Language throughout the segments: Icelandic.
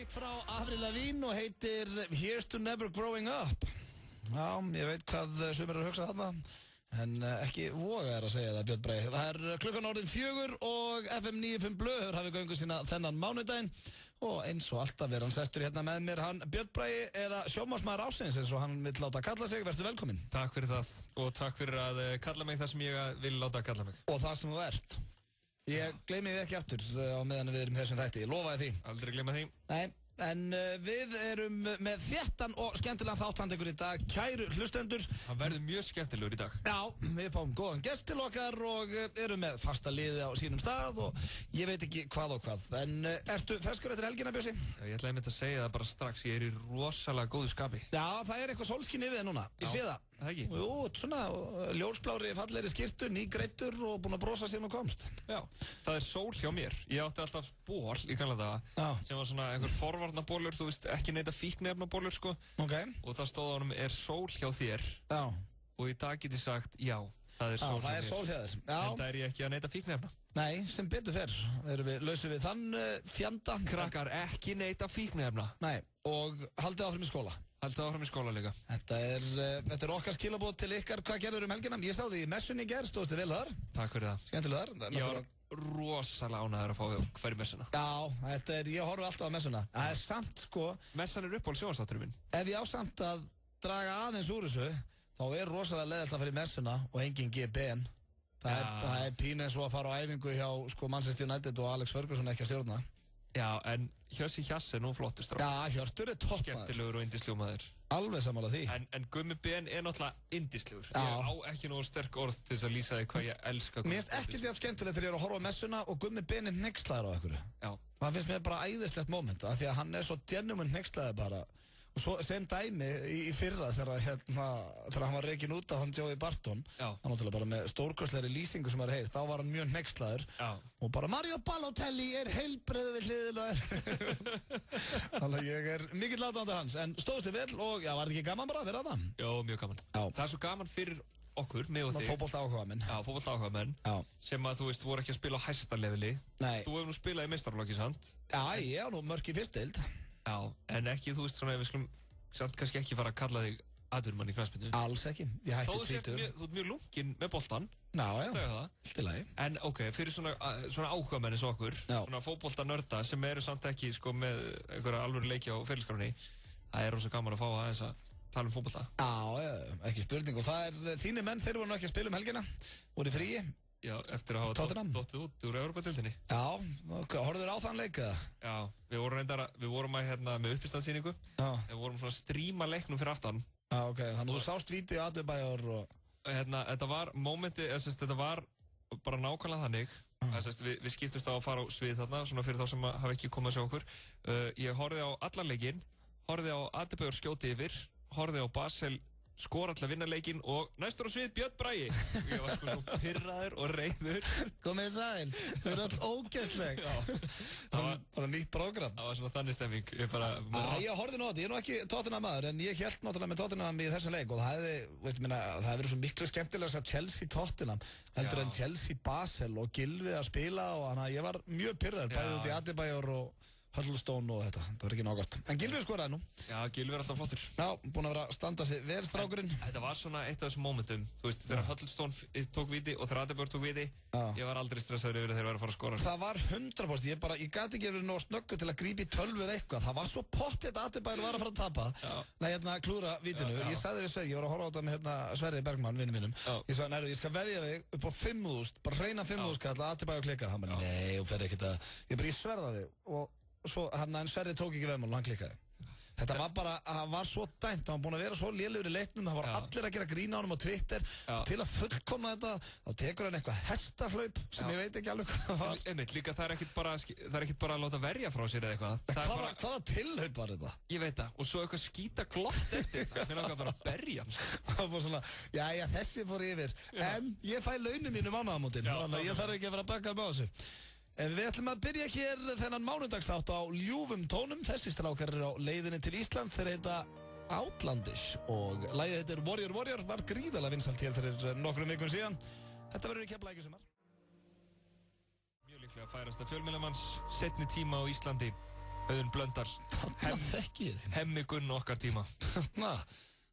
eitt frá Avril Lavigne og heitir Here's to Never Growing Up. Já, ég veit hvað sumir eru að hugsa þarna, en ekki voga að segja það, Björn Bragi. Það klukkan orðin 4 og FM 95 Blöð hefur hafið göngu sína þennan mánudaginn og eins og alltaf hann sestur hérna með mér, hann Björn Bragi eða sjónvarpsmaður ársins eins og hann vill láta kalla sig. Vertu velkominn. Takk fyrir það og takk fyrir að kalla mig það sem ég vil láta kalla mig. Og það sem þú ert. Ég gleymi þið ekki aftur á meðan við erum þessum þætti, ég lofaði því. Aldrei gleyma því. Nei, en við erum með þéttan og skemmtilegan þáttland ykkur í dag, kæru hlustendur. Það verður mjög skemmtilegur í dag. Já, við fáum góðan gest til okkar og erum með fasta liði á sínum stað og ég veit ekki hvað og hvað. En ertu ferskur eftir helgina, Bjössi? Ég ætlaði einmitt að segja það bara strax, ég í rosalega góðu skapi. Já, það eitthvað sólskinn yfir þig núna, ég sé það. Það ekki? Jú, svona ljósblári fallegri skyrtu, nýgreittur og búin að brosa síðan og komst. Já, það sól hjá mér. Ég átti alltaf ból í gamla daga sem var svona einhver forvarnabólur, þú veist, ekki neita fíkniefnabólur sko. Okay. Og það stóð á honum, sól hjá þér? Já. Og í dag get ég sagt, já, það sól hjá þér. Sól hjá þér. En það ég ekki að neita fíkniefna. Nei, sem betur fer. Lausum við þann fjanda. Krakkar, ekki neita fíkniefna. Nei, og haldið áfram í skóla. Haldið áfram í skóla líka. Þetta er okkar skilaboð til ykkar. Hvað gerður helgina? Ég sá því í messunni í gerð, stóðstu vel þar. Takk fyrir það. Skemmtilegar. Ég var rosalega ánægður að fá hverju messuna. Já, ég horfi alltaf á messuna. Það samt sko. Messan uppáhalds sjónvarpsþátturinn minn. Ef ég á samt að draga aðeins úr þessu, þá rosalega leiðilegt að fara í messuna og engin GBN. Það pínu eins og að fara á æfingu hjá sko Manchester United og Alex Ferguson ekki að stjórna. Já, en Hjörsi Hjass nú flottur strák. Já, Hjörtur topp. Skemmtilegur og yndislegur maður. Alveg sammála því. En Gummi Ben náttúrulega yndislegur. Ég á ekki nógu sterk orð til þess að lýsa því hvað ég elska Gummi. Mér finnst ekkert jafn skemmtilegt þegar ég að horfa á messuna og Gummi Ben hneykslaður á einhverju. Já. Það finnst mér bara æðislegt moment, af því að hann svo genuine hneykslaður bara. Og svo sem dæmi í fyrra þegar hann var rekinn út af hann Joey Barton. Já. Hann náttúrulega bara með stórkostlegri lýsingu sem maður heyrt, þá var hann mjög hneykslaður. Já. Og bara Mario Balotelli heilbrigður við hliðina þér. Þannig að ég mikill aðdáandi hans, en stóðst þið vel og já, var þetta ekki gaman bara að vera það? Jó, mjög gaman. Já. Það svo gaman fyrir okkur, mig og þig. Fótboltaáhugamenn. Já, fótboltaáhugamenn. Já. Sem að þú veist, voru ekki að spila á hæsta leveli. Nei. Þú hefur nú spilað í meistaraflokki, sant? Já, ég á nú mörk í fyrst deild. Já, en ekki, þú veist, svona, við skulum samt kannski ekki fara að kalla þig atvinnumann í knattspyrnu. Alls ekki, ég hætti 30. Þú ert mjög lunginn með boltan. Já, til lagi. En ok, fyrir svona áhugamenn eins og okkur, svona fótboltanörda sem eru samt ekki, sko, með einhverja alvöru leiki á ferilskráni, það rosa gaman að fá aðeins að tala um fótbolta. Já, ekki spurning, og það þínir menn, þeir voru nú ekki að spila helgina, voru í fríi. Já, eftir að hafa dottið út úr Evrópadeildinni. Já, horfður á þann leik eða? Já, við vorum með uppistandsýningu. Við vorum svona að stríma leiknum fyrir aftan. Já, ok, þannig að þú sást vídeo Adurbæjar og... Þetta var momenti, þetta var bara nákvæmlega þannig. Við skiptumst á að fara á svið þarna, svona fyrir þá sem hafa ekki komið að sjá okkur. Ég horfði á allan leikinn, horfði á Adurbæjar skjóti yfir, horfði á Basel skora alltaf vinna leikinn og næstur á svið Björn Bragi. Ég var sko svo pirraður og reiður. Komið sæl, þau eru öll ógeðsleg. Það var bara nýtt prógram. Það var svona þannig stemming. Ég horfði nú á þetta, ég nú ekki Tottenham maður, en ég hélt náttúrulega með Tottenham í þessum leik og það hefði verið svo miklu skemmtilega að Chelsea Tottenham heldur en Chelsea Basel og Gylfi að spila og þannig að ég var mjög pirraður bæði út í Adebayor og Huddlestone og þetta var ekki nóg gott. En Gylfi skoraði nú. Já, Gylfi alltaf flottur. Já, búinn að vera að standa sig vel strákurinn. Þetta var svona eitt af þessum momentum. Þú veist, þegar Huddlestone tók víti og þegar Adebayor tók víti, ég var aldrei stressaður yfir þegar þeir væru að fara að skora. Það var 100%. Ég gæti ekki verið nóg snöggur til að grípa í tölvu eða eitthvað. Það var svo pottþétt að Adebayor var að fara að tapa. Nei, klúra vítinu. Ég sagði við Sverri, ég var að horfa á þetta með Sverri Bergmann, vinur mínum. Ég sagði, nærðu, ég skal veðja þig upp á 5.000, bara hreina 5.000 kall að Adebayor klikkar. Hann bara, nei, þú fer ekkert að... Ég sverða þig og svo hann Sverri tók ekki veðmál og hann klikkaði. Þetta var bara, það var svo dæmt, það var búin að vera svo lélegur í leiknum, það var allir að gera grín á honum á Twitter. Til að fullkomna þetta, þá tekur hann eitthvað hestahlaup sem ég veit ekki alveg hvað það var. Einmitt, líka það ekkert bara að láta verja frá sér eða eitthvað. Hvaða tilhlaup var þetta? Ég veit það, og svo eitthvað skýta glott eftir þetta, mér langar bara að berja hann. Það var svona, já, þessi fór yfir, en ég fæ launum mínu mánaðamótin, þannig að ég þarf ekki að vera að baka með þessu. Við ætlum að byrja hér þennan mánudagsþátt á ljúfum tónum. Þessi strákar á leiðinni til Íslands. Þeir heita Outlandish og lagið heitir Warrior Warrior, var gríðarlega vinsælt hér fyrir nokkrum vikum síðan. Þetta verður í Keflavík í sumar. Mjög líklega færast að fjölmiðlamanns seinni tíma á Íslandi. Auðun Blöndal. Hemmi Gunn okkar tíma.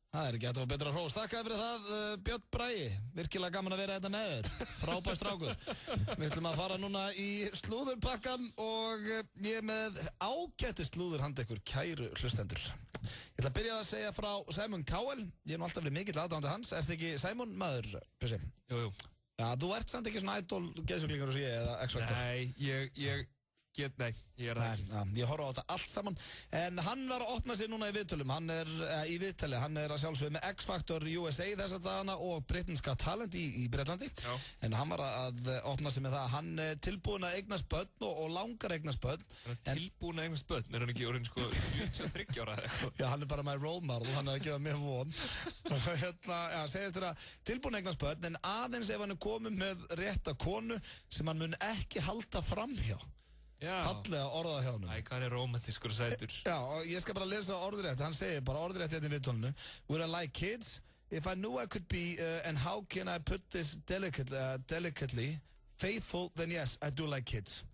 Það ekki hægt að vera betra hrós. Takk fyrir það, Björn Bragi. Virkilega gaman að vera þetta með þér. Frábær strákur. Við ætlum að fara núna í slúðurpakkan og ég er með ágætis slúður handa ykkur, kæru hlustendur. Ég ætla að byrja að segja frá Simon Cowell. Ég er nú alltaf verið mikill aðdáandi hans. Ertu ekki Simon maður, Bjössi? Jú. Já, þú ert samt ekki svona idol-geðsuglingur og ég eða X-Factor? Nei, Nei, ég er það ekki. Ja, ég horfa á þetta allt saman. En hann var að opna sig núna í viðtölum. Hann er að sjálfsögðu með X-Factor USA þessa dagana og Britain's Got Talent í Bretlandi. Já. En hann var að opna sig með það. Hann er tilbúin að eignast börn og langar eignast börn. Tilbúin að eignast börn? Er hann ekki orðinn 73 ára eða eitthvað? Já, hann er bara my role model. Hann er að gefa mér von. Segist þér að tilbúin að eignast börn, en aðeins ef hann er komið með rétta konu sem hann mun ekki halda framhjá. Fallega orðað hjá hann. Æ, hvað er romantískur sætur. Já, og ég skal bara lesa orðrétt. Hann segir bara orðrétt hérna í viðtölunum. Would I like kids? If I knew I could be, and how can I put this delicately, faithful, then yes, I do like kids.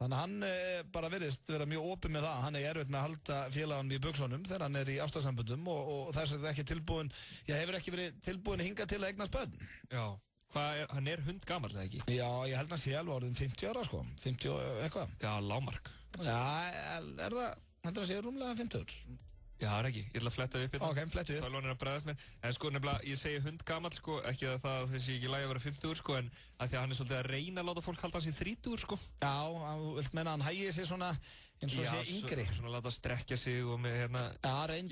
Þannig að hann bara virðist vera mjög opinn með það. Hann er erfitt með að halda félaganum í buxunum þegar hann er í ástarsamböndum og þess að það ekki tilbúin, hefur ekki verið tilbúin að hinga til að eignast börn. Já. Hann er hundgamall eða ekki? Já, ég held að sé alveg orðin 50 ára sko, 50 eitthvað. Já, lágmark. Já, heldur að sé rúmlega 50. Já, það er ekki, ég ætla að fletta upp hérna. Ok, flettu upp. Það er lónir að bregðast mér. En sko, nefnilega, ég segi hundgamall sko, ekki að það sé ekki lægi að vera 50 sko, en að því að hann er svolítið að reyna að láta fólk halda hans í 30 sko. Já, þú vilt menna að hann hægir sig svona eins og sé yngri. Já, svona láta strekkja sig og með hérna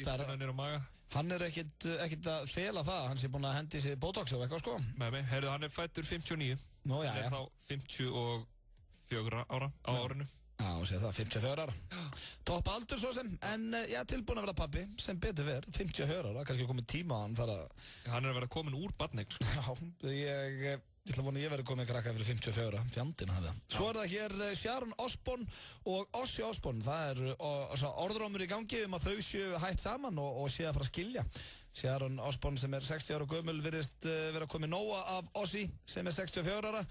giftuna niður á maga. Hann er ekkit að fela það, hann sé búin að hendi sig botox og eitthvað sko. Með mig, heyrðu, hann er fættur 59. Nú, já, hann er þá 54 ára á árinu. Já, sér það, 54 ára. Topp aldur svo sem, en já, tilbúin að vera pabbi, sem betur verð, 54 ára, kannski komið tíma að hann fara... Hann er að vera komin úr barneign, sko. Já, ég ætla að vona ég verði komið krakka fyrir 54 ára, fjandinn hafði það. Svo er það hér Sharon Osbourne og Ozzy Osbourne, það er orðrómur í gangi að þau séu hætt saman og séu að fara að skilja. Sharon Osbourne sem er 60 ára gömul virðist vera komið nóga af Ozzy sem er 64 ára.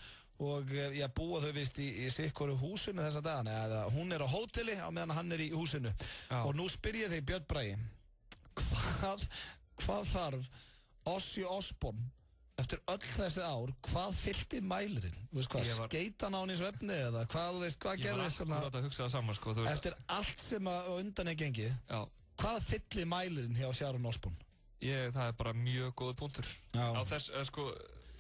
Og ég búa þau vist í sikkoru húsinu þessa dagana, eða hún er á hóteli á meðan hann er í húsinu. Já. Og nú spyr ég þig, Björn Bragi, hvað þarf Ozzy Osbourne eftir öll þessi ár, hvað fyllti mælirinn? Þú veist hvað, skeitan á hann í svefni eða hvað, þú veist, hvað gerðist? Ég var alltaf að hugsa það saman, sko. Eftir allt sem undan er gengið, hvað fyllir mælirinn hjá Sharon Osbourne? Það er bara mjög góður punktur. Já. Á þess, sko...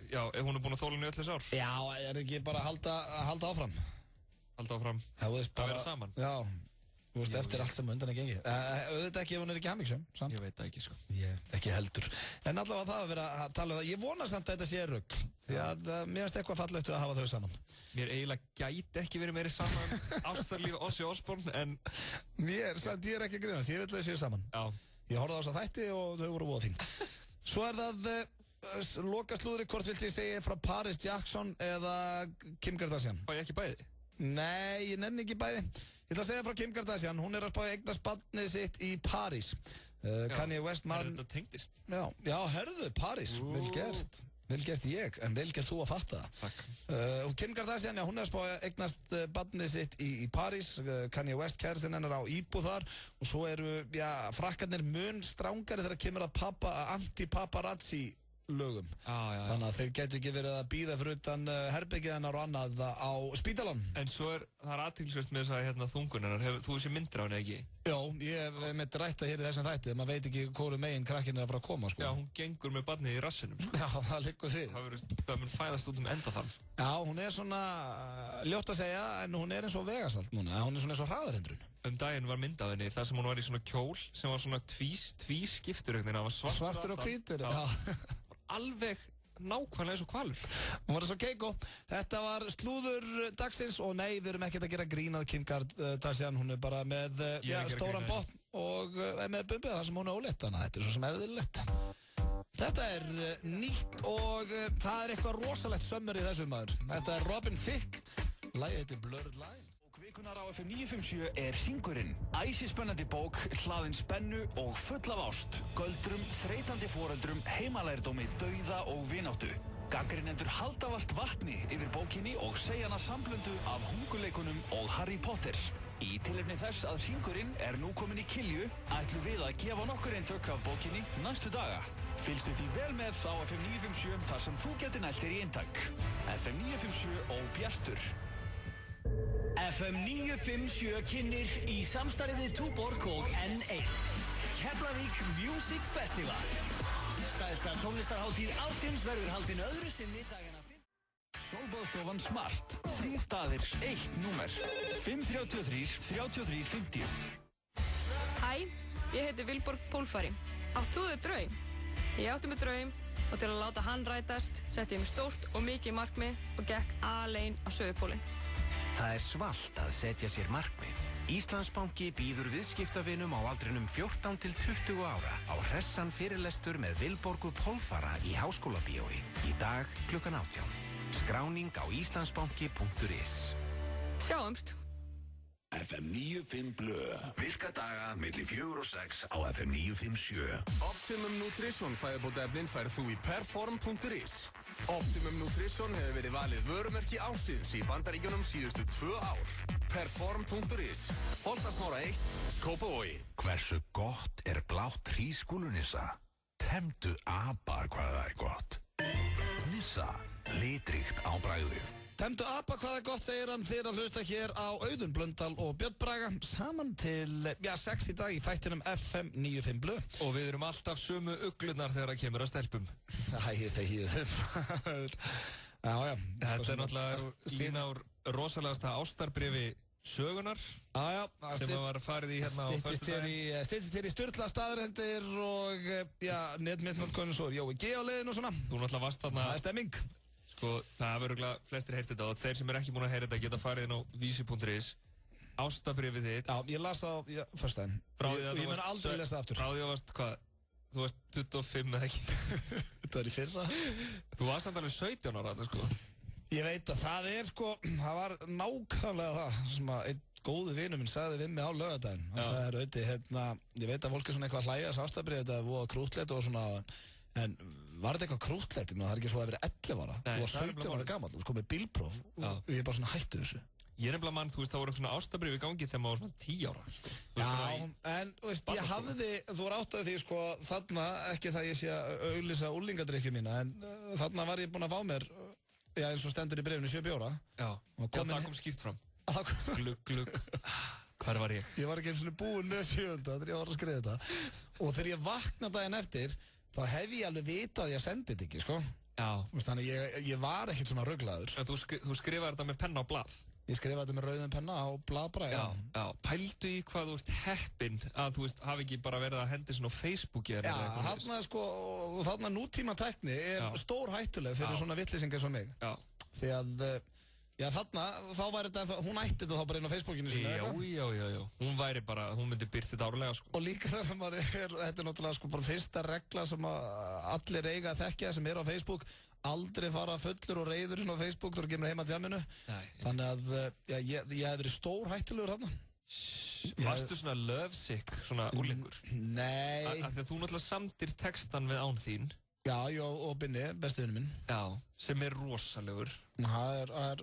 Já, ef hún er búin að þóla henni öll þessi ár. Já, er ekki bara að halda áfram? Halda áfram, að vera saman. Já, þú veist, eftir allt sem undan er gengið. Auðvitað ekki ef hún er ekki hamingjusöm, samt. Ég veit það ekki, sko. Ég ekki heldur. En allavega það að vera að tala um það. Ég vona samt að þetta sé rugl. Því að mér finnst eitthvað fallegt að hafa þau saman. Mér eiginlega gæti ekki verið meiri saman ástarlíf Ozzy Osbourne, en... Ég er ekki að grínast, ég vil þau séu saman. Já. Ég horfði á þessa þætti og þau voru voða fín. Svo er það loka slúðri, hvort vilti ég segja frá Paris Jackson eða Kim Kardashian? Ég ekki bæði? Nei, ég nenni ekki bæði. Ég ætla að segja frá Kim Kardashian, hún er að spá eignast barnið sitt í París. Kanye West mann... Þetta tengdist? Já, herðu, París, vel gert. Vel gert ég, en vel gert þú að fatta það. Takk. Og Kim Kardashian, já, hún er að spá eignast barnið sitt í París. Kanye West kærastinn hennar á íbúð þar. Og svo eru, frakkarnir mun strángari þegar kemur að anti-paparazzi lögum. Þannig að þeir getur ekki verið að bíða fyrir utan herbergið hennar og annað á spítalan. En svo það er athyglisvert með þess að þungun hennar, þú sé myndir á henni ekki? Já, ég myndi rætta hér í þessum þætti, maður veit ekki hvoru megin krakkinn er að fara að koma, sko. Já, hún gengur með barnið í rassinum, sko. Já, það liggur því. Það mun fæðast út endaþarf. Já, hún er svona, ljótt að segja, en hún er eins og vegasalt núna, hún er svona eins og hraðarhindrun. Daginn var mynd af henni, þar sem hún var í svona kjól sem var svona tvískiptur, svartur og hvítur, alveg nákvæmlega eins og hvalur. Hún var svo keiko. Þetta var slúður dagsins og nei, við erum ekkert að gera grín að Kim Kardashian, hún er bara með stóran botn og með bumbið það sem hún er ólétt, þannig að þetta er svo sem eðlilegt. Þetta er nýtt og það er eitthvað rosalegt sömmur í þessu maður. Þetta er Robin Thicke, lagið heitir Blurred Line. Vikunar á FM 957 er Hringurinn. Æsispennandi bók, hlaðin spennu og full af ást. Göldrum, þreytandi foreldrum, heimalærdómi, dauða og vináttu. Gagnrýnendur halda vart vatni yfir bókinni og segja hana samblöndu af Hunguleikunum og Harry Potter. Í tilefni þess að hringurinn nú komin í Kilju ætlum við að gefa nokkur eintök af bókinni næstu daga. Fylgstu því vel með á FM 957 þar sem þú getur nælt þér í eintak. FM 957 og Bjartur. FM 957 kynnir í samstarfi við Túborg og N1 Keflavík Music Festival. Stærsta tónlistarhátíð ársins verður haldin öðru sinni dagana 5. Sólbáðstofan Smart. 3 staðir, 1 númer. 533-3350. Hæ, ég heiti Vilborg Pólfari. Átt þú þér draum? Ég átti með draum og til að láta hann rætast setti ég mig stórt og mikið markmið og gekk alein á Suðurpólinn. Það svalt að setja sér markmið. Íslandsbanki býður viðskiptavinum á aldrinum 14 til 20 ára á hressan fyrirlestur með Vilborgu Pólfara í Háskólabíói. Í dag klukkan 18. Skráning á íslandsbanki.is. Sjáumst. FM 95 Blö. Virka daga milli 4 og 6 á FM 957. Optimum Nutrition fæðubótaefnin færð þú í perform.is. Optimum Nutrition hefur verið valið vörumerki ársins í Bandaríkjunum síðustu 2 ár. Perform.is. Holtasmára 1, Kópavogi. Hversu gott blátt hrísskúlunissa? Temdu apa hvað það gott. Nissa, litríkt á bragðið. Temdu apa hvað gott, segir hann þegar að hlusta hér á Auðun Blöndal og Björn Braga saman til 6 í dag í þættinum FM 95 Blö. Og við erum alltaf sömu uglurnar þegar það kemur að stelpum. Þegið. Já. Þetta náttúrulega lína úr rosalegasta ástarbréfi sögunar. Já. Sem var farið í hérna á föstudaginn. Styttist hér í Sturla staðarendir og netmiðnótkonum svo Jói G á leiðin og svona. Þú náttúrulega varst þarna. Það stemming. Sko, það verður örugglega flestir heyrt þetta og þeir sem ekki búin að heyra þetta geta farið inn á vísi.is. Ástarbréfið þitt. Já, ég las það á föstudaginn. Ég mun aldrei lesa það aftur. Frá því að varst hvað? Þú varst 25 eða ekki? Þetta var í fyrra. Þú varst samt alveg 17 ára þetta sko. Ég veit að það var nákvæmlega það sem að einn góðu vinur minn sagði við mig á laugardaginn. Hann sagði, Auði, ég veit að fólk svona eitthvað hlæja þessu ástarbréfið, þetta er voða krúttlegt og svona, en var þetta eitthvað krúttlegt? Það er ekki svo að vera 11 ára. Þú var 17 ára gamall, þú sko með bílpróf og ég bara svona hættu þessu. Ég nefnilega mann, þú veist, það voru svona ástarbréf í gangi þegar maður var svona 10 ára. Sko. En þú veist, ég hafði, þú var áttaði því sko, þarna, ekki það ég sé að auglýsa úlingadrykkju mína, en þarna var ég búinn að fá mér, eins og stendur í bréfinu 7 bjóra. Já, það kom skýrt fram. Glugg. Hvar var ég? Ég var ekki eins og búinn með 7. þegar ég var að skrifa þetta. Og þegar ég vakna daginn eftir, þá hef ég alveg vitað að ég sendi þetta ekki, sko. Já. Þannig ég var ekkert svona ruglaður. En þú skrifaði þetta með penna á blað? Ég skrifaði þetta með rauðum penna á blaðbra, já. Pældu í hvað þú ert heppinn að þú veist, hafi ekki bara verið að hendi svona á Facebooki eða eitthvað. Já, þarna nútíma tækni stór hættuleg fyrir svona vitlýsingar svo mig. Já. Því að, þá væri þetta, hún ætti þetta þá bara inn á Facebookinu sinni. Já. Hún myndi byrta þetta árlega, sko. Og líka þegar maður þetta er náttúrulega sko bara fyrsta regla sem allir eiga að þekkja sem á Facebook. Aldrei fara fullur og reiður inn á Facebook þegar þú kemur heim að djaminu. Þannig að ég hef verið stór hættulegur þarna. Varstu svona lovesick, svona úlingur? Nei. Af því að þú náttúrulega samtir textan við án þín. Já, og Binni, besti vinur minn. Já, sem rosalegur. Það er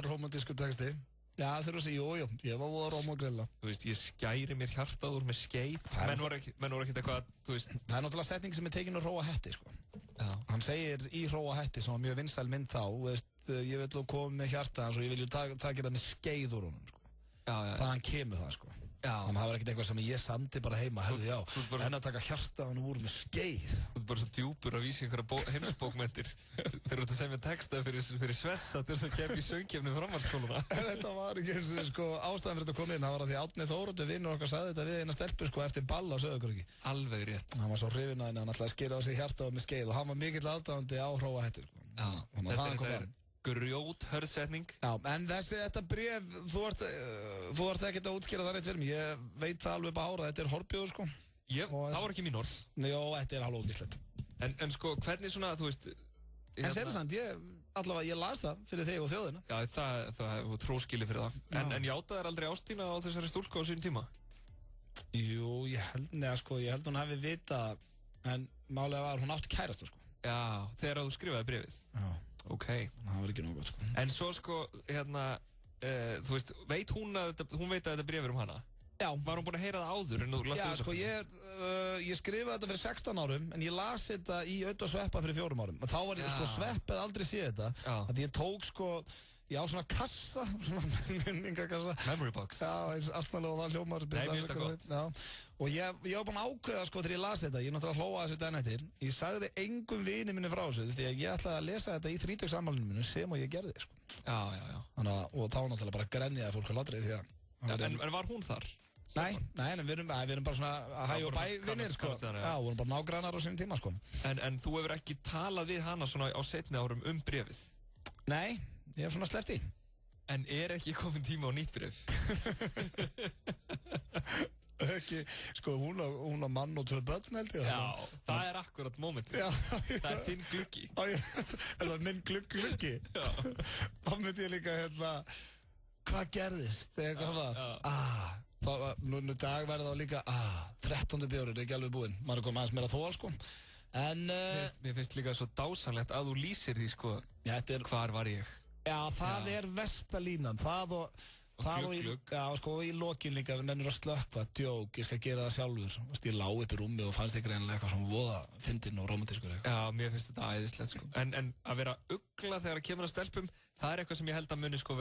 romantísku texti. Já, þeir eru að segja, jú, ég var voða róm og grilla. Þú veist, ég skæri mér hjartað úr með skeið. Menn voru ekkert eitthvað, þú veist. Það er náttúrulega setning sem tekin úr Hróa Hetti, sko. Já. Hann segir í Hróa Hetti, sem var mjög vinsæl mynd þá, veist, ég vil koma með hjartað hans og ég vil taka þetta með skeið úr honum, sko. Já. Þaðan kemur það, sko. Já. Þannig að það var ekkert eitthvað sem ég samdi bara heima, en að taka hjartað hann úr með skeið. Þú ert bara svo djúpur að vísa einhverja heimsbókmenntir. Þeir eru að segja texta fyrir Svessa til þess að kemja í söngkefni framhaldsskóluna. Þetta var ekki eins og sko ástæðan fyrir þetta kom inn. Það var að því Árni Þóroddur vinnur okkar sagði þetta við eina stelpu sko eftir ball á Sauðárkróki. Alveg rétt. Hann var svo hrifinn að henni, hann ætlaði að skera á sig hjartað með skeið og hann var mikill aðdáandi á Hróa Hetti. Þetta er grjóthörð setning. Já, en þetta bréf, þú ert ekkert að útskýra það rétt fyrir mig. Ég veit það alveg bara ára, þetta horfbjóður sko. Það var ekki mín orð. Jó, þetta alveg ógíslegt. En sko, hvernig svona, þú veist... En sérsamt, ég las það fyrir þig og þjóðina. Já, það var tróskili fyrir það. En játaði þér aldrei ástína á þessari stúlku á sínum tíma? Jú, ég held hún hefði vitað, en málega var hún átti kærasta sko. Já, þegar þú skrifaði bréfið. Já. Ok. Það var ekki nóg gott sko. En svo sko, þú veist, hún veit að þetta bréf er hana? Já. Var hún búin að heyra það áður en þú lastu þetta? Já, sko, ég skrifaði þetta fyrir 16 árum, en ég las þetta í Ödd og Sveppa fyrir 4 árum. Og þá var ég, sko, Sveppa aldrei séð þetta. Að ég tók, sko, ég á svona kassa, svona minningakassa. Memory box. Já, eins astnalega og það hljómar. Nei, mér finnst það gott. Já. Og ég var búin að ákveða, sko, þegar ég las þetta, ég náttúrulega hlóa þessu daginn eftir. Ég sagði engum vini minni frá þessu, því að ég ætlaði að lesa þetta í 30-afmælinu mínu sem og ég gerði, sko. Já. Þannig að, og þá náttúrulega bara grenjaði fólk að ladri því að... En var hún þar? Nei, við erum bara svona hæ og bæ vinnir, sko. Já, við erum bara nágrannar á sínum tíma, sko. En þú hefur ekki talað við hana svona á seinni árum bréfið? Nei, ég hef svona sleppt í. En ekki komin tíma á nýtt bréf? Ekki, sko, hún á mann og 2 börn, held ég. Já, það er akkurat momentið. Það er þinn gluggi. Er það minn gluggi? Já. Þá myndi ég líka, hvað gerðist? Eitthvað svona, núna dag verði þá líka 13. bjórinn, ekki alveg búinn. Maður kom aðeins meira þól, sko. En mér finnst líka svo dásanlegt að þú lýsir því, sko, hvar var ég? Já, það er versta línan. Það og glugg. Já, sko, í lokin líka nennir að slökkva, djók, ég skal gera það sjálfur. Ég lá upp í rúmi og fannst ekki reynilega eitthvað svona voða fyndinn og rómantískur eitthvað. Já, mér finnst þetta æðislegt, sko. En að vera ugla þegar að kemur að stelpum, það er eitthvað sem ég held að muni, sko,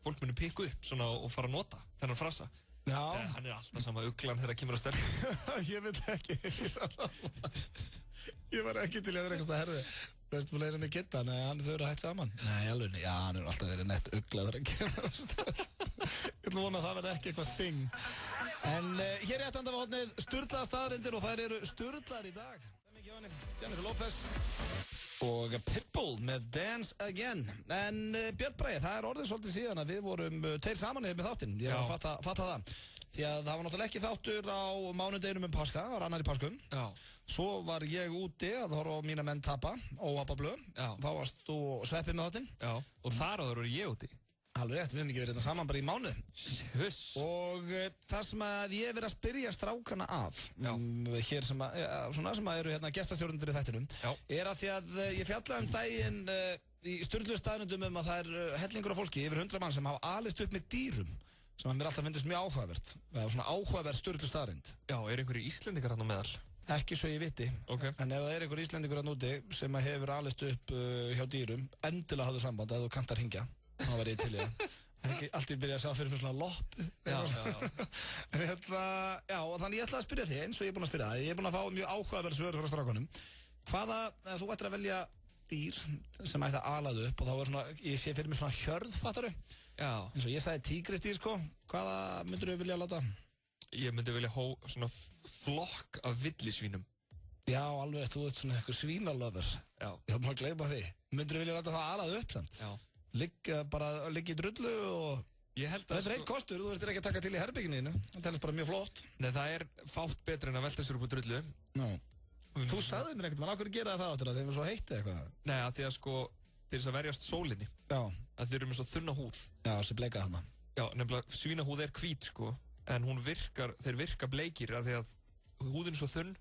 fólk muni pikka upp svona og fara að nota þennan frasa. Já. Hann er alltaf sama uglan þegar að kemur að stelpum. Ég veit ekki. Ég var ekki til að vera eitthvað herði. Þú veist, búin að mig geta, nei, þau eru hægt saman. Nei, alveg, já, hann er alltaf verið nett ugla þegar að kemur að stelpum. Ég ætla að vona að það verði ekki eitthvað þing. En hér er þetta handafátnið sturlaða staðarindir og þær eru sturlaðar í dag. Jennifer Lopez og Pitbull með Dance Again. En Björn Bragi, það er orðið svolítið síðan að við vorum 2 saman með þáttinn. Ég var að fatta það. Því að það var náttúrulega ekki þáttur á mánudeginum Páska, það var annar í Páskum. Já. Svo var ég úti að horfa á mína menn tapa, óhappa blöð. Þá varst þú Sveppi með þáttinn. Já, og þar áður voru ég úti. Alveg rétt, við hefum ekki verið þetta saman bara í mánuð. Huss. Og það sem að ég hef verið að spyrja strákana hér sem að eru hérna gestastjórnundir í þættinum, er að því að ég fjallaði daginn í sturluðu staðrindum að það er hellingur af fólki, yfir 100 mann sem hafa alist upp með dýrum, sem að mér alltaf finnst mjög áhugavert. Svona áhugaverð sturluðu staðrind. Já, er einhverju Íslendingar þarna meðal? Ekki svo ég viti, en ef það er einhver Íslendingur þarna úti sem að hefur alist upp hjá dýrum, endilega hafðu samband ef þú kannt að hringja. Þá var ég til í það. Ekki alltið byrja að sjá fyrir mig svona loppu. Já, og þannig ég ætlaði að spyrja þig eins og ég er búinn að spyrja það. Ég er búinn að fá mjög áhugaverð svör frá strákunum. Þú ættir að velja dýr sem ætti að alaðu upp og þá var svona, ég sé fyrir mig svona hjörð, fattaru? Já. Eins og ég sagði tígrisdýr, sko. Hvaða myndur þú vilja láta? Ég myndi vilja svona flokk af villisvínum. Já, alveg, þú ert svona eitthvað svínalöfur. Já. Ég hef maður að gleyma því. Myndur þú vilja láta það alaðu upp samt? Já. Ligg í drullu og þetta er eitt kostur, þú veist ekki að taka til í herbygginu það telst bara mjög flott. Nei, það er fátt betra en að velta sér upp úr drullu. Þú sagði mér ekkert, akkur gera það áttur að þeim er svo heitt eitthvað? Nei, að því að sko til þess að verjast sólinni, að þeir eru með svo þunna húð. Já, sem bleika hana. Já, nefnilega svínahúð er hvít, sko, en þeir virka bleikir að því að húðin er svo þunn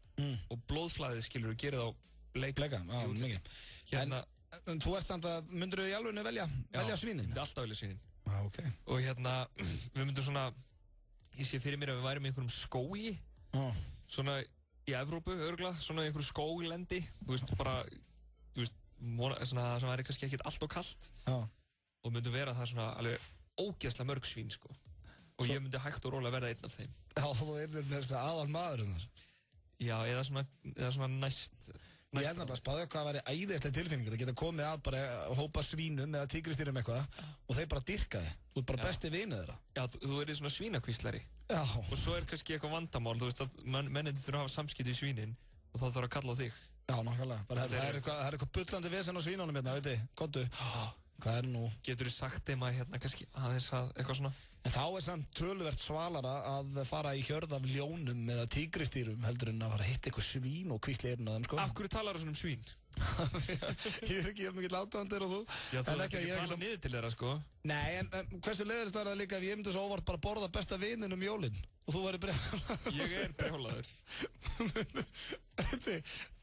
og blóðflæðið skilur og gerir þá bleika. Já, mikið. Hérna, en þú ert samt að, myndur þú í alvegni velja svínin? Já, ég myndi alltaf velja svínin. Ok. Og hérna, við myndum svona, ég sé fyrir mér að við værum í einhverjum skógi, svona í Evrópu, örgulega, svona í einhverju skógilendi, þú veist, bara, svona sem væri kannski ekkert allt og kalt. Og myndum vera það svona alveg ógeðslega mörg svín, sko. Og ég myndi hægt og rólega verða einn af þeim. Já, þú er þess að aðal maðurinn þar. Já, eða svona næst. Ég er nefnilega að spáði hvað væri æðislega tilfinningur að geta komið að bara hópa svínum eða tígristýrum eitthvað og þeir bara dyrka þig. Þú ert bara besti vinur þeirra. Já, þú erið svona svínakvíslari. Já. Og svo er kannski eitthvað vandamál, þú veist að mennindi þurfa að hafa samskipti í svínin og þá þarf að kalla á þig. Já, nákvæmlega. Það er eitthvað bullandi vesen á svínunum hérna, veit þið, kontu. Hvað er nú? Getur þú sagt þeim að hérna kannski aðeins að eitthvað svona? En þá er samt töluvert svalara að fara í hjörð af ljónum eða tígristýrum heldur en að fara að hitta eitthvað svín og kvísla eyrun á þeim, sko. Af hverju talar þú svona um svín? Ég er ekki mikill áttaðandir og þú. Já, þú ert ekki að tala niður til þeirra, sko. Nei, en hversu leiðilegt var það líka ef ég myndi svo óvart bara borða besta vinin jólin og þú væri brjálaður? Ég er brjálaður.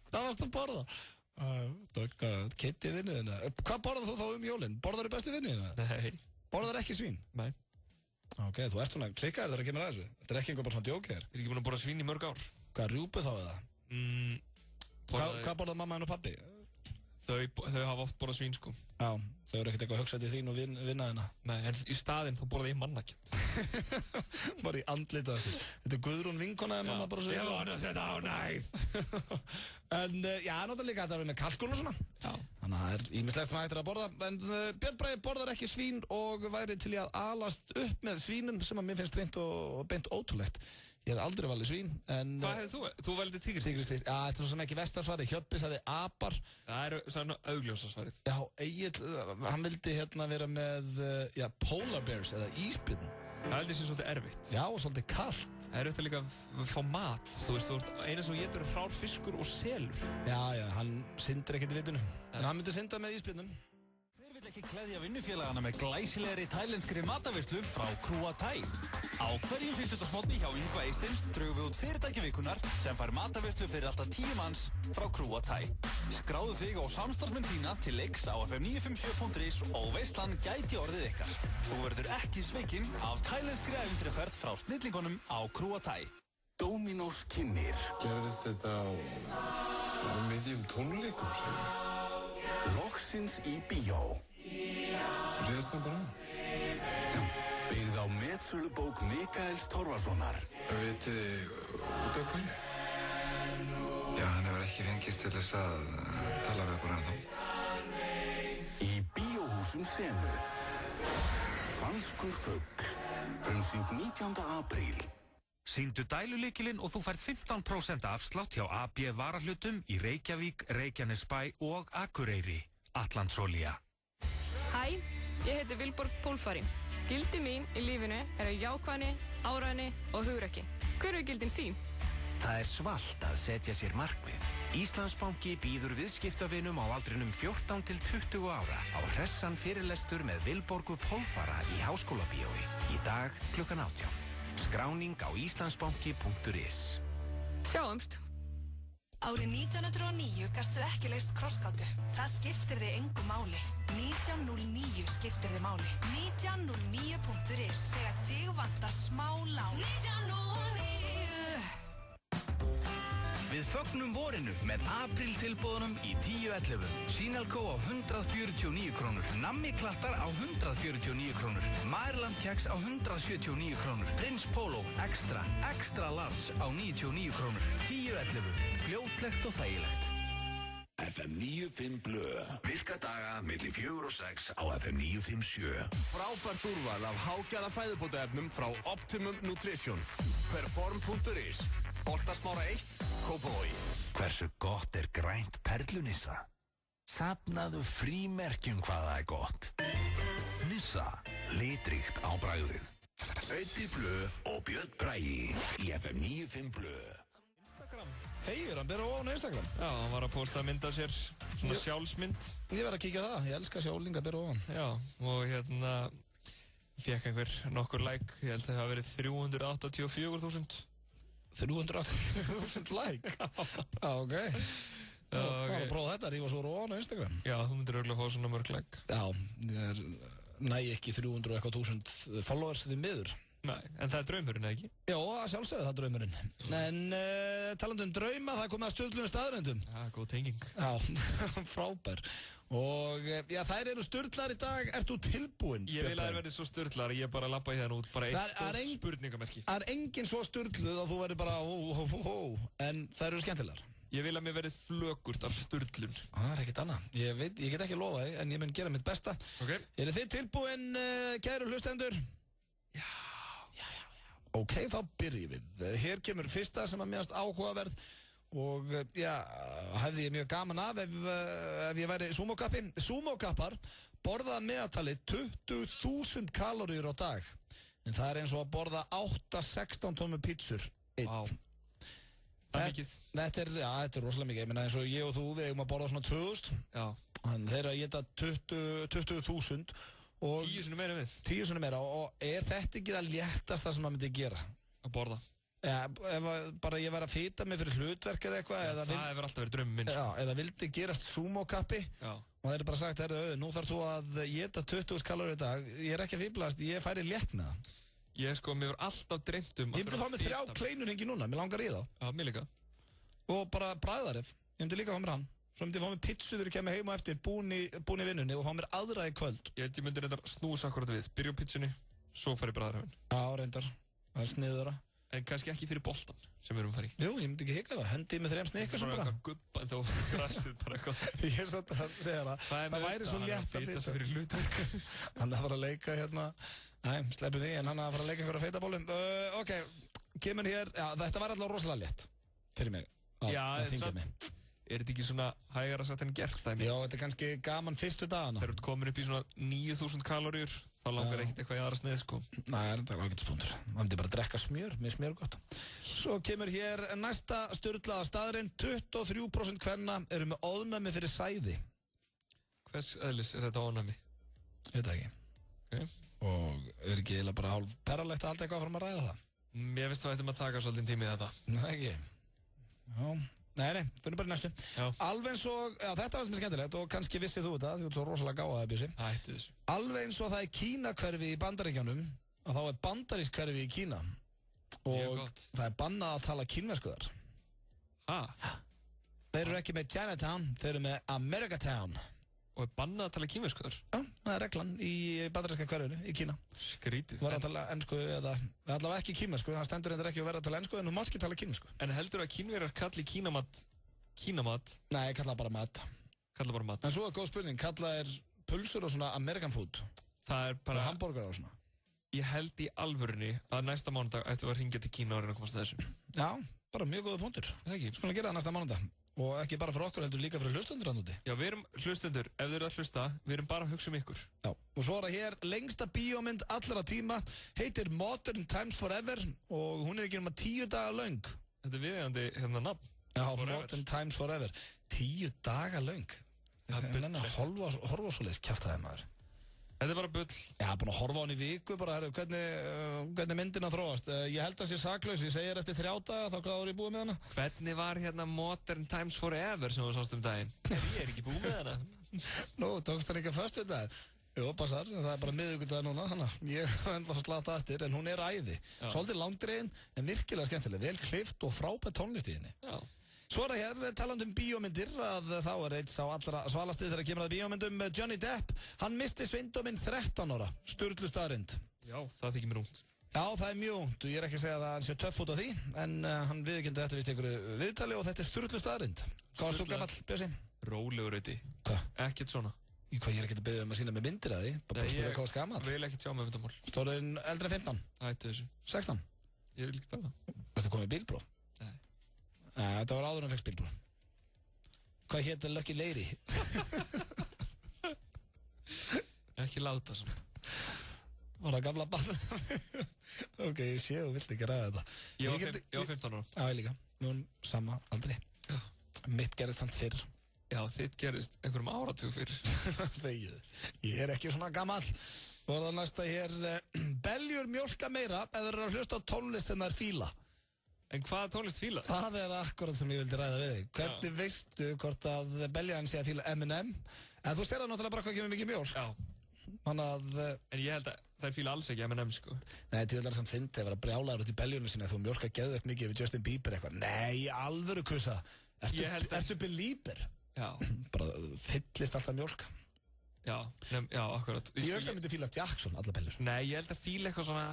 Hvað varst að borða? Kitty vinniðina. Hvað borðað þú þá jólin? Borðar þú bestu vinniðina? Nei. Borðar ekki svín? Nei. Ok, þú ert svona klikkaður þegar það kemur að þessu. Þetta er ekki einhver bara svona djók hér. Ég er ekki búin að borða svín í mörg ár. Hvað, rjúpu þá eða? Hvað borðað mamma henn og pabbi? Þau hafa oft borðað svín, sko. Já, þau eru ekkert eitthvað hugsað til þín og vinna þeirna. Nei, en í staðinn þá borðaði ég mannakjöt. Bara í andlita þessu. Þetta er Guðrún vinkona en mamma bara svo. Ég vona að setja á næð. En já, náttúrulega þetta er með kalkun og svona. Já. Þannig að það er ýmislegt sem hægt að borða. En Björn Bragi borðar ekki svín og væri til í að alast upp með svínum sem að mér finnst reynt og beint ótrúlegt. Ég hef aldrei valið svín, en... Hvað hefði þú? Þú valdi tígrisdýr? Tígrisdýr, já, þetta er svo sem ekki vestasvari. Hjöppi sagði apar. Það er svona augljósa svarið. Já, Egill, hann vildi hérna vera með, polar bears eða ísbjörn. Það held ég sé svolítið erfitt. Já, og svolítið kalt. Það er eftir líka að fá mat. Þú veist, eina sem getur er hrár fiskur og selur. Já, hann syndir ekkert í vitinu. En hann myndi synda með ísbjörnum. Hver vill ekki kveðja vinnufélagana með glæsilegri tælenskri mataveislu frá Krúa Thai? Á hverjum 50. hjá Yngva Eistins drögum við út fyrirtæki vikunar sem fær mataveislu fyrir alltaf 10 manns frá Krúa Thai. Skráðu þig á samstarfsmenn þína til leiks á fm957.is og veislan gæti orðið ykkar. Þú verður ekki svikinn af tælenskri ævintýraferð frá snillingunum á Krúa Thai. Dominos kynnir. Gerðist þetta á miðjum tónleikum sem? Loksins í bíó. Réðst það bara á? Já, byggð á metsölubók Mikaels Torfasonar. Vitið þið út af hverju? Já, hann hefur ekki fengist til þess að tala við okkur ennþá. Í bíóhúsum Senu. Falskur fugl. Frumsýnt 19. apríl. Sýndu dælulykilinn og þú færð 15% afslátt hjá AB varahlutum í Reykjavík, Reykjanesbæ og Akureyri. Atlandsolía. Hæ, ég heiti Vilborg Pólfari. Gildi mín í lífinu eru jákvæðni, áræðni og hugrekki. Hver eru gildin þín? Það er svalt að setja sér markmið. Íslandsbanki býður viðskiptavinum á aldrinum 14 til 20 ára á hressan fyrirlestur með Vilborgu Pólfara í Háskólabíói. Í dag klukkan 18. Skráning á íslandsbanki.is. Sjáumst. Árið 1909 gastu ekki leyst krossgátu. Það skiptir þig engu máli. 1909 skiptir þig máli. 1909.is. Þegar þig vantar smá lán. 1909. Við fögnum vorinu með apríltilboðunum í 10.11. Sínalkó á 149 krónur. Nammi klattar á 149 krónur. Mærland keks á 179 krónur. Prins Polo Extra large á 99 krónur. 10.11. Fljótlegt og þægilegt. FM 95 Blö. Virka daga milli 4 og 6 á FM 957. Frábært úrval af hágæða fæðubótaefnum frá Optimum Nutrition. Perform.is. Holtasmára 1, Kópavogi. Hversu gott er grænt perlunissa? Safnaðu frímerkjum hvað það er gott. Nissa, litríkt á bragðið. Öddi Blö og Björn Bragi í FM 95 Blö. Þegar hann bera ofan á Instagram. Já, hann var að posta mynd af sér, svona sjálfsmynd. Ég verð að kíkja á það, ég elska sjálflinga bera ofan. Já, og hérna fekk einhver nokkur like, ég held að það hafa verið 384.000. 380.000 like? Já, ok. Það var að prófa þetta, rífa svo ofan á Instagram. Já, þú myndir örugglega fá svona mörg like. Já, næ ekki 300.000 followers því miður. Nei, en það er draumurinn, eða ekki? Já, sjálfsögðu það er draumurinn. En talandi um drauma, það er komið að sturglunum staðreyndum. Já, góð tenging. Já, frábær. Og já, þær eru sturglar í dag. Ert þú tilbúinn? Ég vil að það verði svo sturglar, ég bara lappa í það út, bara eitt stórt spurningamerki. Það er engin svo sturgluð að þú verður bara en þær eru skemmtilegar. Ég vil að mér verði flökurt af sturglun. Það er ekkert annað. Ég get ekki lofa þig, en ég mun gera mitt besta. Ok. Eru þið tilbúin, kæru hlustendur? Já. Ok, þá byrjum við. Hér kemur fyrsta sem að mér áhugaverð og já, hefði ég mjög gaman af ef ég væri sumokappi. Sumokappar borða meðaltali 20.000 kaloríur á dag. En það er eins og að borða 8-16 tómmu pítsur. Vá. Það er mikið. Þetta er rosalega mikið. Ég meina eins og ég og þú, við eigum að borða svona 2.000. Já. Þannig þeir eru að geta 20.000. 10 sinni meira við. 10 sinni meira og er þetta ekki það léttast það sem maður myndi gera? Að borða. Já, ef bara ég væri að fita mig fyrir hlutverk eða eitthvað. Já, það hefur alltaf verið draumum minn. Já, eða vildi gerast sumokappi og þeir eru bara sagt, nú þarf þú að éta 20 kalóri í dag, ég er ekki að fýblast, ég færi létt með það. Ég sko, mér var alltaf dreymt Ég myndi fá mér 3 kleinurhengi núna, mér langar í þá. Já, mér líka. Og bara bræðarif, ég myndi líka fá mér hann. Svo myndi ég fá mér pizzu þegar ég kemur heim og eftir, búin í vinnunni og fá mér aðra í kvöld. Ég myndi reyndar snúsa akkurat við, byrja á pizzunni, svo fara í bræðarifin. Já, reyndar, það er sniðura. En kannski ekki fyrir boltan sem við erum að fara í. Jú, ég myndi ekki hika það, hendi með 3 snikkar sem bara. Bara eitthvað gubba en þá grassið bara eitthvað. Ég er satt að segja það væri svo létt að fita sig fyrir hlutverk. Hann að fara að leika hérna, sleppum því, en hann að fara að leika einhverja feitabólum. Ok, kemur hér, þetta var alltaf rosalega létt fyrir mig að þingja mig. Er þetta ekki svona hægara satt en gert dæmi? Já, þetta er kannski gaman fyrstu dagana. Þegar þú komin upp í svona 9000 kalóriur, þá langar ekkert eitthvað í aðra snið, sko. Nei, þetta er ágætispunktur. Það myndi bara að drekka smjör, með smjör gott. Svo kemur hér næsta sturlaða staðurinn. 23% kvenna eru með ofnæmi fyrir sæði. Hvers eðlis er þetta ofnæmi? Ég veit það ekki. Okay. Og er ekki eiginlega bara hálf perralegt að halda eitthvað fram að ræða það? Ég veist þá ættum að taka svolítið tími í þetta. Nei, ekki. Já. Nei, fyrir bara í næstu. Alveg eins og, þetta var sem er skemmtilegt og kannski vissið þú þetta, því þú ert svo rosalega gáðað að Bjössi. Hættu þessu. Alveg eins og það er Kínahverfi í Bandaríkjunum, og þá er bandarísk hverfi í Kína. Og það er bannað að tala kínversku þar. Þeir eru ekki með Chinatown, þeir eru með Americatown. Og er bannað að tala kínversku þar? Já, það er reglan í bandaríska hverfinu í Kína. Skrítið. Þú verður að tala ensku eða allavega ekki kínversku, það stendur reyndar ekki að verða að tala ensku en þú mátt ekki tala kínversku. En heldur að Kínverjar kalli Kínamat? Nei, kalla bara mat. Kalla bara mat. En svo er góð spurning, kalla er pulsur og svona American food? Það er bara... Og hamburger og svona? Ég held í alvörunni að næsta mánudag ættu að ringja til Kína og reyna að komast að þessu. Já, bara mjög góða punktur. Skulum gera það næsta mánudag. Og ekki bara fyrir okkur, heldur líka fyrir hlustendur hann úti. Já, við erum hlustendur, ef þið eru að hlusta, við erum bara að hugsa ykkur. Já, og svo er það hér, lengsta bíómynd allra tíma, heitir Modern Times Forever og hún er ekki um að 10 daga löng. Þetta er viðeigandi hérna nafn. Já, Modern Times Forever. 10 daga löng. Það er að horfa svo leiðis kjaftaði maður. Þetta er bara bull. Já, búin að horfa á hann í viku, bara hvernig myndin að þróast. Ég held að það sé saklaus, ég segir eftir 3 daga, þá gláður ég búið með hana. Hvernig var hérna Modern Times Forever sem þú sást daginn? Ég er ekki búið með hana. Nú, tókst það ekki að föstudag? Jú, passar, það er bara miðvikudag núna, þannig að ég enda að slata eftir, en hún er æði. Svolítið langdregin, en virkilega skemmtileg, vel klift og frábært tónlist í henni. Já. Svo er það hér, talandi bíómyndir, að þá er eitt sá allra svalastið þegar kemur að bíómyndum Johnny Depp. Hann misti sveindóminn 13 ára, sturlu staðrind. Já, það þykir mér ungt. Já, það er mjög ungt og ég er ekki að segja að hann sé töff út af því, en hann viðurkenndi þetta vist einhverju viðtali og þetta er sturlu staðrind. Hvað varst þú gamall, Bjössi? Rólegur auði. Hvað? Ekkert svona. Hvað, ég er ekkert að beðja að sína með myndir að því? Bara spyrja hvað varst gamall? Vil ekkert sjá með myndamál. Stóðurinn eldri en 15? Hættu þessu. 16? Ég vil ekki tala. Varstu komið í bílpróf? Nei. Þetta var áður en fekk bílpróf. Hvað hétt er Lucky Lady? Ekki láta svona. Var það gamla barn? Ok, ég sé og vilt ekki ræða þetta. Ég var 15 ára. Já, ég líka. Mún sama aldrei. Já. Mitt gerist hann fyrr. Já, þitt gerist einhverjum áratug fyrr. Ég er ekki svona gamall. Og það næsta hér, beljur mjólka meira eða eru að hlusta á tónlist en það er fíla. En hvaða tónlist fíla? Það er akkurat sem ég vildi ræða við þig. Hvernig veistu hvort að beljan sé að fíla M&M? En þú sér það náttúrulega bara hvað kemur mikið mjólk. Já. Þannig að... En ég held að það fíla alls ekki M&M, sko. Nei, þú veldar samt fyndi að vera brjálaður út í beljunum sinni að þú mjólka geðveikt mikið yfir Justin Bieber eitthvað. Nei, alvöru kussa. Ertu belieber? Já. Bara fyllist alltaf mjólk. Já, akkurat. Ég hugsa að myndi fíla Jackson, alla beljur. Nei, ég held að fíla eitthvað svona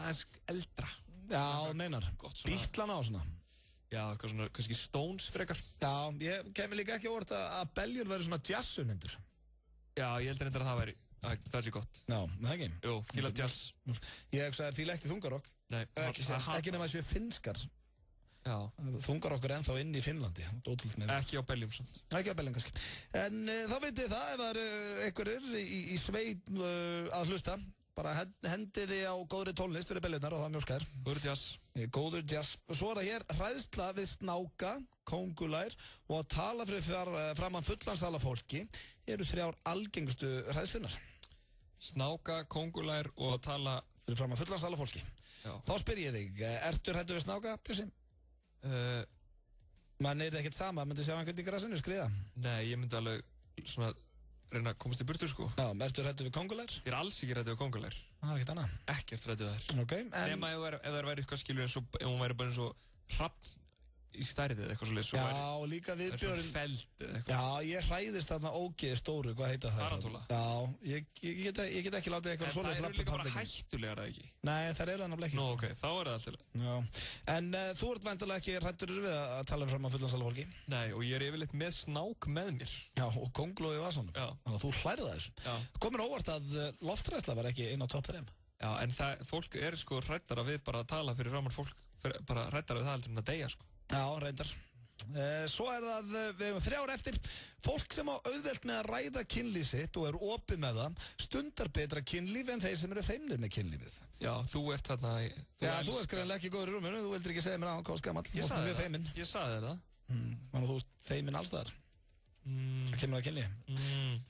eldra. Já, meinar. Bítlana og svona. Já, eitthvað svona, kannski Stones frekar. Já, ég kemur líka ekki óvart að beljur verður svona jazz-unendur. Já, ég held að það væri, það sé gott. Já, það ekki. Jú, fíla jazz. Ég hugsa að fíla ekki þungarokk. Nei. Ekki nema þessu finskar. Já. Þungarokkur ennþá inn í Finnlandi. Ekki á beljum samt. Ekki á beljum kannski. En þá veitir það, ef það eru einhverjir í sveit að hlusta, bara hendið þið á góðri tónlist fyrir beljunar og það mjólkar. Góður jazz. Góður jazz. Svo er það hér hræðsla við snáka, kóngulær og að tala framan fullansala fólki eru 3 algengustu hræðslunar. Snáka, kóngulær og að tala fyrir framan fullansala fólki. Já. Þá spyr ég þig, ertu hræddur við snáka, Bjössi? Man er ekkert sama, myndi sjá einhvern í grasinu skriða? Nei, ég myndi alveg svona reyna að komast í burtu, sko. Já, ertu hræddur við kóngulær? Ég alls ekki hræddur við kóngulær. Það ekkert annað. Ekkert hræddur við þær. Ok, en... Nema ef það væri eitthvað skilur eins og, ef hún væri bara eins og hrafn í stærðið eða eitthvað svoleiðis. Já, líka viðbjörn. Svona feld eða eitthvað. Já, ég hræðist þarna ógeði stóru, hvað heita það? Tarantúla. Já, ég get ekki látið eitthvað svoleiðis en þær eru líka bara hættulegar, eða ekki? Nei, þær eru þannig ekki. Nú, ok, þá er það alltaf. Já, en þú ert væntanlega ekki hræddur við að tala fram á fullansala fólki? Nei, og ég er yfirleitt með snák með mér. Já, og kónglói í vasanum. Já. Þannig að þú hlærið þessu. Já. Komur óvart að loftræðsla var ekki inn á topp 3. Já, en fólk er sko hræddara við bara að tala fyrir ráman fólk, bara hræddara við það heldur en að deyja, sko. Já, reyndar. Svo er það, við hefum 3 ár eftir, fólk sem á auðvelt með að ræða kynlíf sitt og er opið með það, stundar betra kynlíf en þeir sem eru feimnir með kynlífið. Já, þú ert þarna... Þú ert greinlega ekki góður í rúmunu, þú vildir ekki segja mér hvað skamall. Ég sagði það. Þannig að þú ert feiminn allstaðar. Kemur það kynlíf?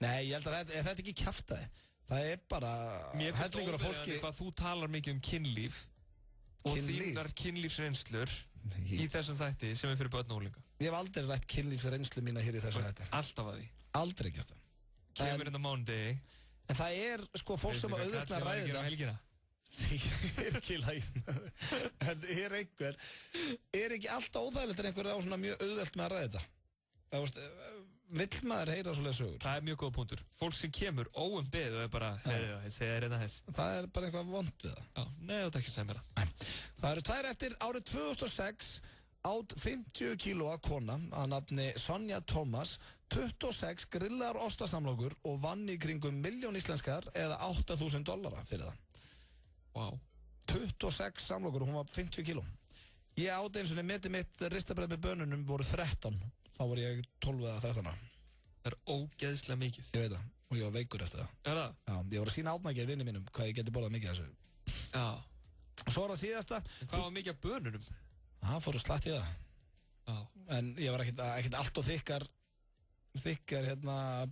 Nei, ég held að þetta ekki kjaftaði. Það er bara hellingur af fólki... Mér finnst óverðandi hvað þú talar mikið kynlíf og þínar kynlífsreynslur í þessum þætti sem er fyrir börn og unglinga. Ég hef aldrei rætt kynlífsreynslu mína hér í þessum þætti. Alltaf að því. Aldrei gert það. Kemur hérna mánudegi. En það er sko fólk sem auðvelt með að ræða það. Það er ekki lægina. En er ekki alltaf óþægilegt en einhver á svona mjög auðvelt með að ræða þetta? Vill maður heyra svoleiðis sögur? Það er mjög góð punktur. Fólk sem kemur óumbeðið og er bara, segja reyna þess. Það er bara eitthvað vont við það. Já, nei, þú ert ekki að segja mér það. Það eru 2 eftir. Árið 2006 át 50 kílóa kona að nafni Sonja Thomas 26 grillar ostasamlokur og vann í kringum 1.000.000 íslenskar eða $8.000 fyrir það. Vá. 26 samlokur og hún var 50 kíló. Ég átti eins og meti mitt ristabrauð með bönunum voru 13. Þá var ég 12 eða 13 ára. Það er ógeðslega mikið. Ég veit það. Og ég var veikur eftir það. Er það? Já, ég var að sína átmækið vinni mínum hvað ég geti borðað mikið af þessu. Já. Svo var það síðasta. En hvað var mikið af bönunum? Það fóru slatt í það. Já. En ég var ekkert allt og þykkar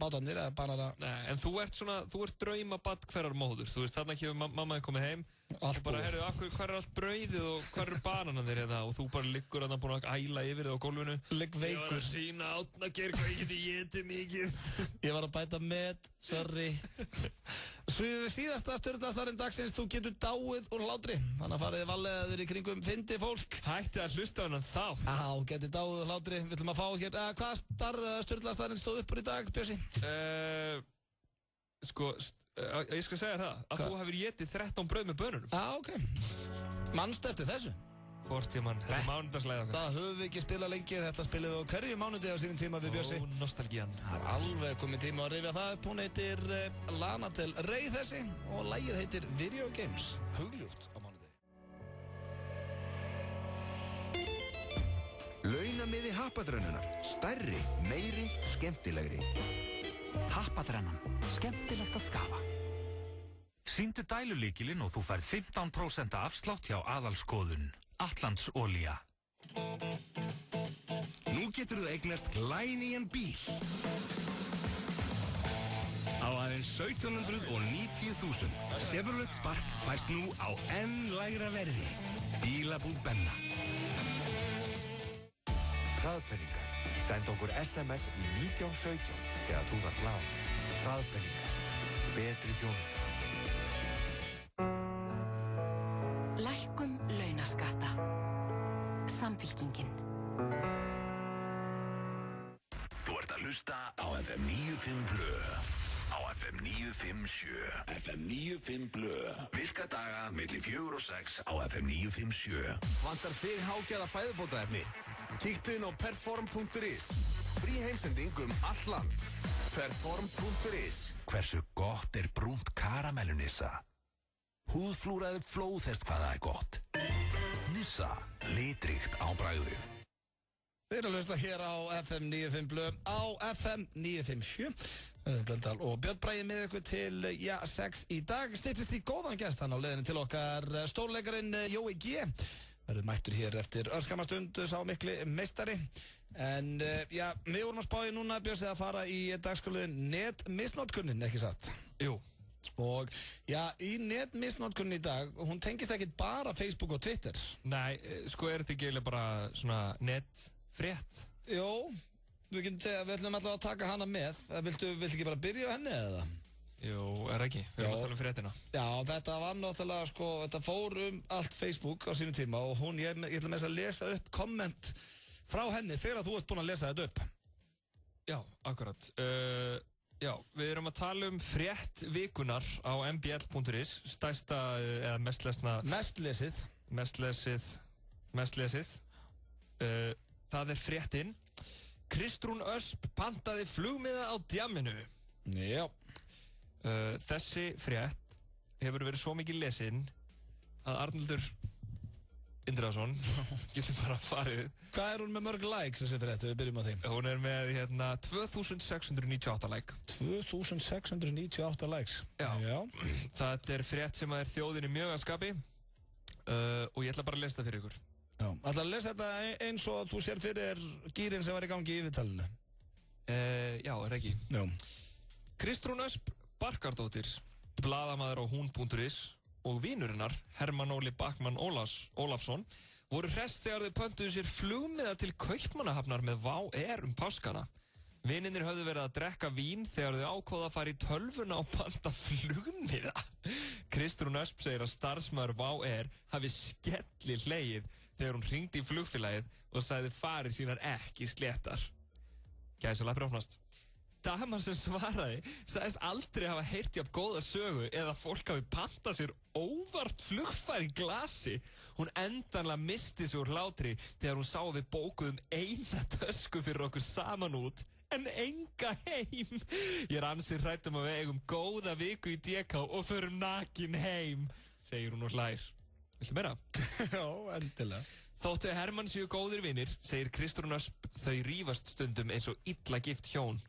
bátarnir eða banana. Nei, en þú ert draumabadd hverjar móður. Þú veist, þarna kemur mammaði komið heim og bara, hver er allt brauðið og hver eru banananir hérna og þú bara liggur þarna búin að æla yfir þig á gólfinu. Ligg veikur. Ég var að sína átnager hvað ég geti getið mikið. Ég var að bæta með, sorry. Síðasta stjórnastarinn dagsins, þú getur dáið úr hlátri. Þannig að fariði vallegaður í kringum fyndi fólk. Hætti að hlusta á hennan þá. Já, getur dáið úr hlátri. Við ætlum að fá hér, hvað stjórnastarinn stóð uppur í dag, Bjössi? Ég skal segja það, að þú hefur getið 13 brauð með bönunum. Já, ok. Manstu eftir þessu? Hvort ég mann, þetta er mánudagslega okkar. Það höfum við ekki spilað lengi, þetta spilum við á hverju mánudegi á sínum tíma við Bjössi. Nostalgían. Það er alveg komið tíma að rifja það upp, hún heitir Lana Del Rey þessi og lagið heitir Video Games, hugljúft á mánudegi. Launamiði happadrönnunar, stærri, meiri, skemmtilegri. Happadrennan, skemmtilegt að skafa. Sýndu dælulíkilinn og þú færð 15% afslátt hjá aðalskoðun. Atlandsolía. Nú getur þú eignast glænýjan bíl. Á aðeins 1790.000. Chevrolet Spark fæst nú á enn lægra verði. Bílabúð Benna. Hraðpenningar. Send okkur SMS í 1917 þegar þú þarf lán. Hraðpenningar. Betri þjónusta. Lækkum launaskatta. Samfylkingin. Þú ert að hlusta á FM 95 Blö. Á FM 957. FM 95 Blö. Virka daga milli 4 og 6 á FM 957. Vantar þig hágæða fæðubótaefni? Kíktu inn á perform.is. Frí heimsending allt land. Perform.is. Hversu gott er brúnt karamellu Nissa? Húðflúraði flóðhest hvað það er gott. Nissa, litríkt á bragðið. Þið eru að hlusta hér á FM 95 Blö á FM 957. Blöndal og Björn Bragi með ykkur til 6 í dag. Styttist í góðan gest hann á leiðinu til okkar stórleikarinn Jói G. Verður mættur hér eftir örskamastund sá mikli meistari. En við vorum að spá í núna Björn að fara í dagskóliðin netmisnotkunnin, ekki satt? Jú. Og í netmisnotkunnin í dag, hún tengist ekki bara Facebook og Twitter. Nei, sko er þetta ekki eiginlega bara svona netfrétt? Jó, við ætlum alltaf að taka hana með. Viltu ekki bara byrja á henni eða? Jú, ekki. Við erum að tala fréttina. Já, þetta var náttúrulega, þetta fór allt Facebook á sínum tíma og ég ætla með þess að lesa upp komment frá henni þegar þú ert búin að lesa þetta upp. Já, akkurat. Já, við erum að tala frétt vikunar á mbl.is, stærsta eða mest lesið. Það fréttin. Kristrún Ösp pantaði flugmiða á djamminu. Já. Þessi frétt hefur verið svo mikið lesin að Arnaldur Indriðason getur bara farið. Hvað hún með mörg likes þessi frétt, við byrjum á því? Hún með 2698 like. 2698 likes? Já. Það frétt sem þjóðinni mjög að skapi og ég ætla bara að lesa það fyrir ykkur. Já, ætla að lesa þetta eins og þú sér fyrir gýrin sem var í gangi í viðtalinu. Já, ekki? Já. Kristrún Ösp Barkardóttir, blaðamaður á hún.is og vínurinnar Hermann Óli Backmann Ólafsson voru hress þegar þau pöntuðu sér flugmiða til Kaupmannahafnar með WOW Air páskana. Vinirnir höfðu verið að drekka vín þegar þau ákváðu að fara í tölvuna og panta flugmiða. Kristrún Ösp segir að starfsmaður WOW Air hafi skelli hlegið þegar hún hringdi í flugfélagið og sagði farir sínar ekki sléttar. Gæsalega brjófnast. Daman sem svaraði sagðist aldrei hafa heyrt jafn góða sögu eða fólk hafi pantað sér óvart flugfar í glasi. Hún endanlega misti sig úr hlátri þegar hún sá að við bókuðum eina tösku fyrir okkur saman út en enga heim. Ég ansi hrædd að við eigum góða viku í DK og förum nakin heim, segir hún og hlær. Viltu meira? Já, endilega. Þóttu Hermann séu góðir vinir, segir Kristrún Ösp, þau rífast stundum eins og illa gift hjón.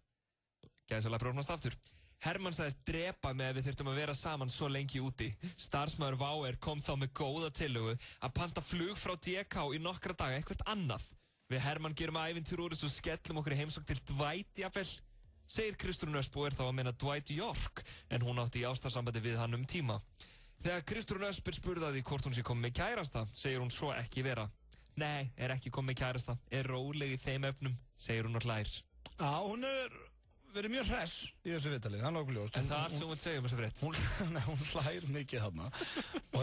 Gæsalega brjófnast aftur. Hermann sagðist drepa með að við þurftum að vera saman svo lengi úti. Starfsmaður WOW Air kom þá með góða tillögu að panta flug frá DK í nokkra daga eitthvað annað. Við Hermann gerum ævintýr úr þessu og skellum okkur í heimsókn til Dwight jafnvel, segir Kristrún Ösp og þá að meina Dwight York, en hún átti í ástarsambandi við hann tíma. Þegar Kristrún Ösp spurði að því hvort hún sé komið með kærasta, segir hún svo ekki vera. Nei, ekki komið með kærasta, róleg í þeim efnum, segir hún og hlær. Já, hún verið mjög hress í þessu viðtali, það er nokkuð ljóst. En það allt sem hún vil segja þessu frétt? Hún hlær mikið þarna. Og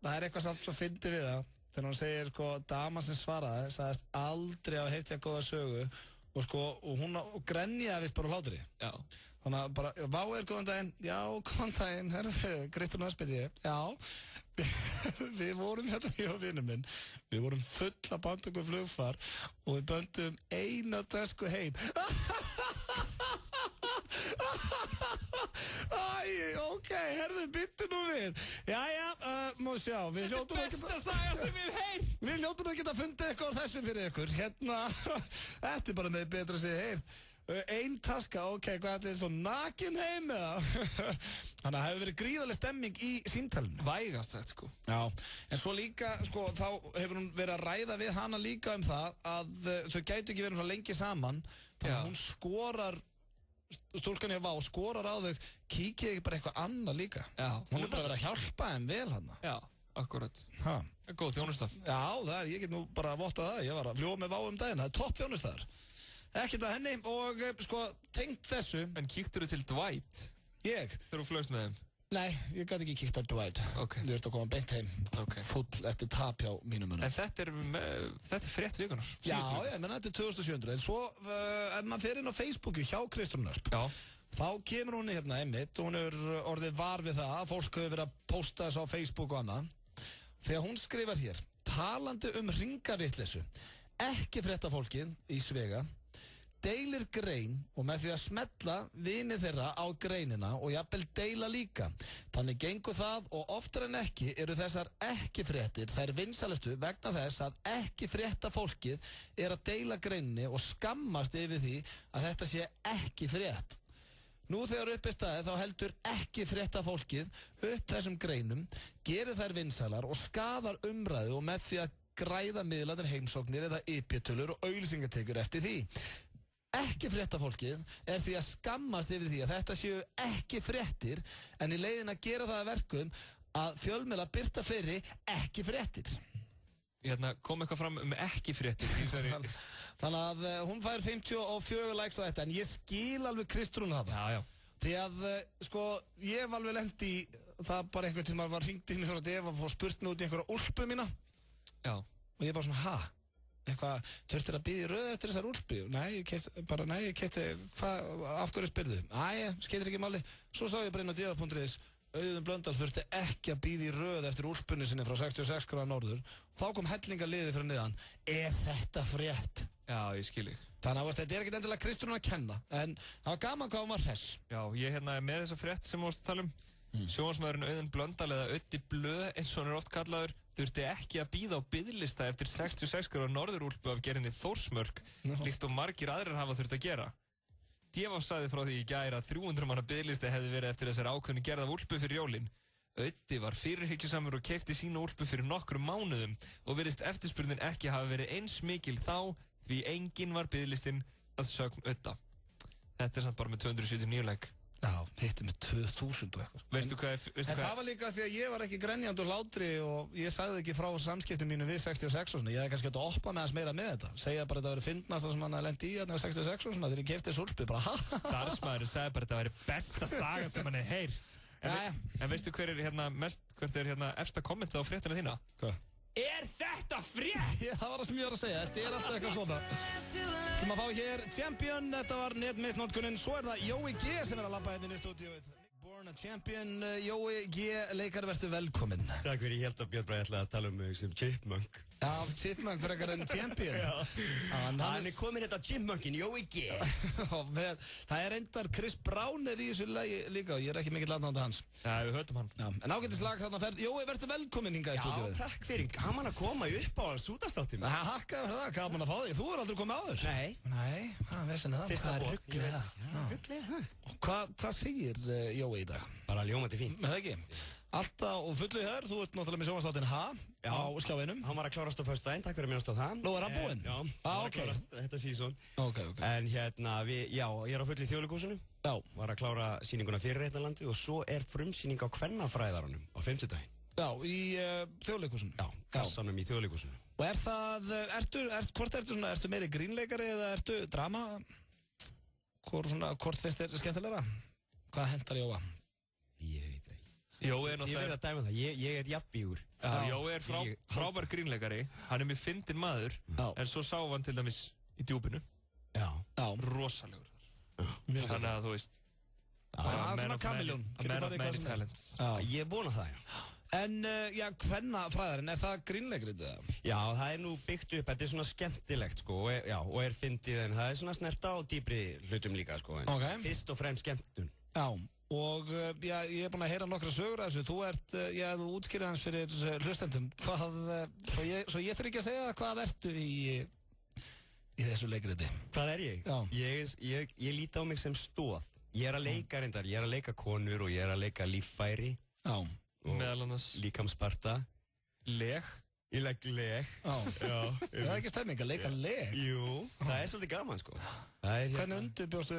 það eitthvað samt svo fyndi við það, þegar hún segir, dama sem svaraði, sagðist aldrei hafa heyrt ég góða sögu og hún grenjaði vist bara á hlátri. Já. Þannig að bara, WOW Air, góðan daginn, já, góðan daginn, Kristrún Ösp heiti ég, já, við vorum ég og vinur minn, við vorum full að banda okkur flugfar og við böndum eina tösku heim. Byttu nú við. Jæja, má sjá, við hljótum Þetta besta saga sem við heyrt. Við hljótum að geta fundið eitthvað á þessu fyrir ykkur. Þetta bara með betra að segja heyrt. Ein taska, hvað er þetta svo nakin heim eða? Þannig að það hefur verið gríðarleg stemming í símtalinu. Vægast sagt, Já, en svo líka, þá hefur hún verið að ræða við hana líka það að þau gætu ekki verið svo lengi saman. Þannig að hún stúlkan hjá WOW skorar á þau, kíkið ekki bara eitthvað annað líka. Já. Hún bara verið að hjálpa þeim vel hana. Já, akkurat. Góð þjónustaf. Já, ég get nú bara að votta það. Ég var að fljúga með WOW daginn, það er topp þjónustafar. Ekkert að henni og tengt þessu. En kíktur þú til Dwight? Ég? Þegar þú flögst með þeim? Nei, ég gæti ekki kíkt á Dwight. Þú ert að koma beint heim. Full eftir tap hjá mínum munum. En þetta er frétt vikunar. Já, ég menna þetta er 2700. En svo ef maður fer inn á Facebooku hjá Kristrún Ösp, þá kemur hún hérna einmitt og hún orðið var við það að fólk hefur verið að posta þessu á Facebook og annað. Þegar hún skrifar hér, talandi hringavitleysu, ekki fréttafólkið í Svega deilir grein og með því að smetla vini þeirra á greinina og jafnvel deila líka. Þannig gengur það og oftar en ekki eru þessar ekki fréttir þær vinsælustu vegna þess að ekki frétta fólkið að deila greininni og skammast yfir því að þetta sé ekki frétt. Nú þegar upp er staðið þá heldur ekki frétta fólkið upp þessum greinum, gerir þær vinsælar og skadar umræðu og með því að græða miðlarnir heimsóknir eða IP-tölur og auglýsingatekur eftir því. Ekki fréttafólkið því að skammast yfir því að þetta séu ekki fréttir en í leiðin að gera það að verkum að fjölmiðlar birta fleiri ekki fréttir. kom eitthvað fram ekki fréttir Þannig að hún fær 54 likes á þetta. En ég skil alveg Kristrúnu þarna. Já. Því að, ég var alveg lent í það bara einhvern tíma var hringt í mig svona defa og spurt mig út í einhverja úlpu mína. Já. Og ég bara svona, eitthvað, þurftir að bíða í röð eftir þessar úlpu? Nei, ég keypti, af hverju spyrðu? Æ, skeytir ekki máli. Svo sá ég bara inn á diva.is, Auðun Blöndal þurfti ekki að bíða í röð eftir úlpunni sinni frá 66 gráða norður. Þá kom hellingaliði frá niðan. Þetta frétt? Já, ég skil ég. Þannig að þetta ekkert endilega Kristrúnu að kenna, en það var gaman hvað hún var hress. Já, ég er með þessa frétt sem við varst að tala um. Sjónvarpsmaðurinn Auðun Blöndal eða Öddi Blöð, eins og hann oft kallaður, þurfti ekki að bíða á biðlista eftir 66 gráða norðurúlpu af gerinni Þórsmörk, líkt og margir aðrir hafa þurft að gera. Djefaf sagði frá því í gær að 300 manna biðlisti hefði verið eftir þessari ákveðnu gerð af úlpu fyrir jólin. Öddi var fyrirhyggjusamur og keypti sína úlpu fyrir nokkrum mánuðum og virðist eftirspurnin ekki hafa verið eins mikil þá því enginn var biðlistin að sögn Ödda. Þetta samt bara með 279 like. Já, hitti með 2000 og eitthvað. Veistu hvað? Það var líka því að ég var ekki grenjandi og hlátri og ég sagði ekki frá samskiptum mínu við 66 og svona. Ég hefði kannski átt að opna með hans meira með þetta. Segja bara að þetta verið fyndnasta sem hann hafði lent í hérna 66 og svona þegar ég keypti þessu úlpu, bara ha. Starfsmaðurinn sagði bara að þetta verið besta saga sem hann heyrt. En veistu hver er efsta kommentið á fréttina þína? Hvað? Er þetta frétt? Já, það var það sem ég var að segja, þetta er alltaf eitthvað svona. Þú maður fá hér Champion, þetta var netmisnótkunin, svo er það Jói G sem er að labba hérna í stúdíóið. Born a Champion, Jói G, leikar, verður velkominn. Takk fyrir, ég held að Björn Bragi ætlaði að tala um mig sem Chipmunk. Já, Chipmunk fyrir ekkert en Champion. Já, hann er komin þetta Chipmunkin, Jói G. Það er reyndar Chris Brown er í þessu lagi líka og ég er ekki mikill aðdáandi hans. Já, við höfum hann. Já, en ágætis lag þarna ferð. Jói, verður velkominn hingað í stúdíóið. Já, takk fyrir, gaman að koma í uppáhalds útvarpsþáttinn. Hakkaðu fyrir það, gaman að fá þig. Þú er aldrei komið áður. Nei, hvað segir Jói í dag? Bara ljómandi fínt. Með það ekki? Alltaf og fullu hér, þú ert náttúrulega með sjónvarpsþáttinn á skjáinum. Hann var að klárast á föstudaginn, takk fyrir að minnast á það. Nú er hann búinn? Já, hann var að klárast þetta sísón. Ok. En hérna, ég er á fullu í Þjóðleikhúsinu. Já. Var að klára sýninguna fyrir Réttarlandi og svo er frumsýning á Kvennafræðaranum á 50-daginn. Já, í Þjóðleikhúsinu? Já, kassanum í Þjóðleikhúsinu. Og er það, ertu meiri grínleikari eða ertu drama? Hvort finnst þér skemmtilegra? Hvað hentar Jóa? Ég veit það ekki. Jói er náttúrulega... Ég verð að dæma það, ég er jafnvígur. Jói er frábær grínleikari, hann er mjög fyndinn maður, en svo sá hann til dæmis í Djúpinu. Já. Rosalegur þar. Þannig að þú veist... Svona kamiljón. A man of many talents. Ég vona það, já. En, Kvennafræðarinn, er það grínleikrið eða? Já, það er nú byggt upp, þetta er svona skemmtilegt, sko, og er fyndið, en það er svona snerta á dýpri hlutum líka, sko, en fyrst og fremst skemmtun. Já. Og ég er búinn að heyra nokkra sögur af þessu. Þú útskýrir hans fyrir hlustendum. Svo ég þurfi ekki að segja hvað ertu í þessu leikriti. Hvað er ég? Já. Ég líti á mig sem stóð. Ég er að leika reyndar, ég er að leika konur og ég er að leika líffæri. Já. Meðal annars. Líkamsparta. Leg. Ég legg leg. Já. Það er ekki stemming að leika leg. Jú, það er svolítið gaman, sko. Hvernig undirbjóstu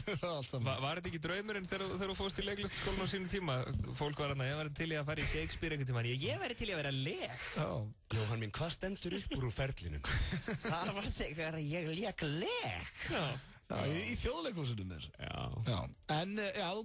það allt saman? Var þetta ekki draumurinn þegar þú fórst í leiklistaskólan á sínum tíma? Fólk var hérna, ég væri til í að fara í Shakespeare einhvern tíma. Ég væri til í að vera leg. Jóhann minn, hvað stendur upp úr ferlinum? Það var þegar ég leik leg. Já, í Þjóðleikhúsinu mér. Já. En,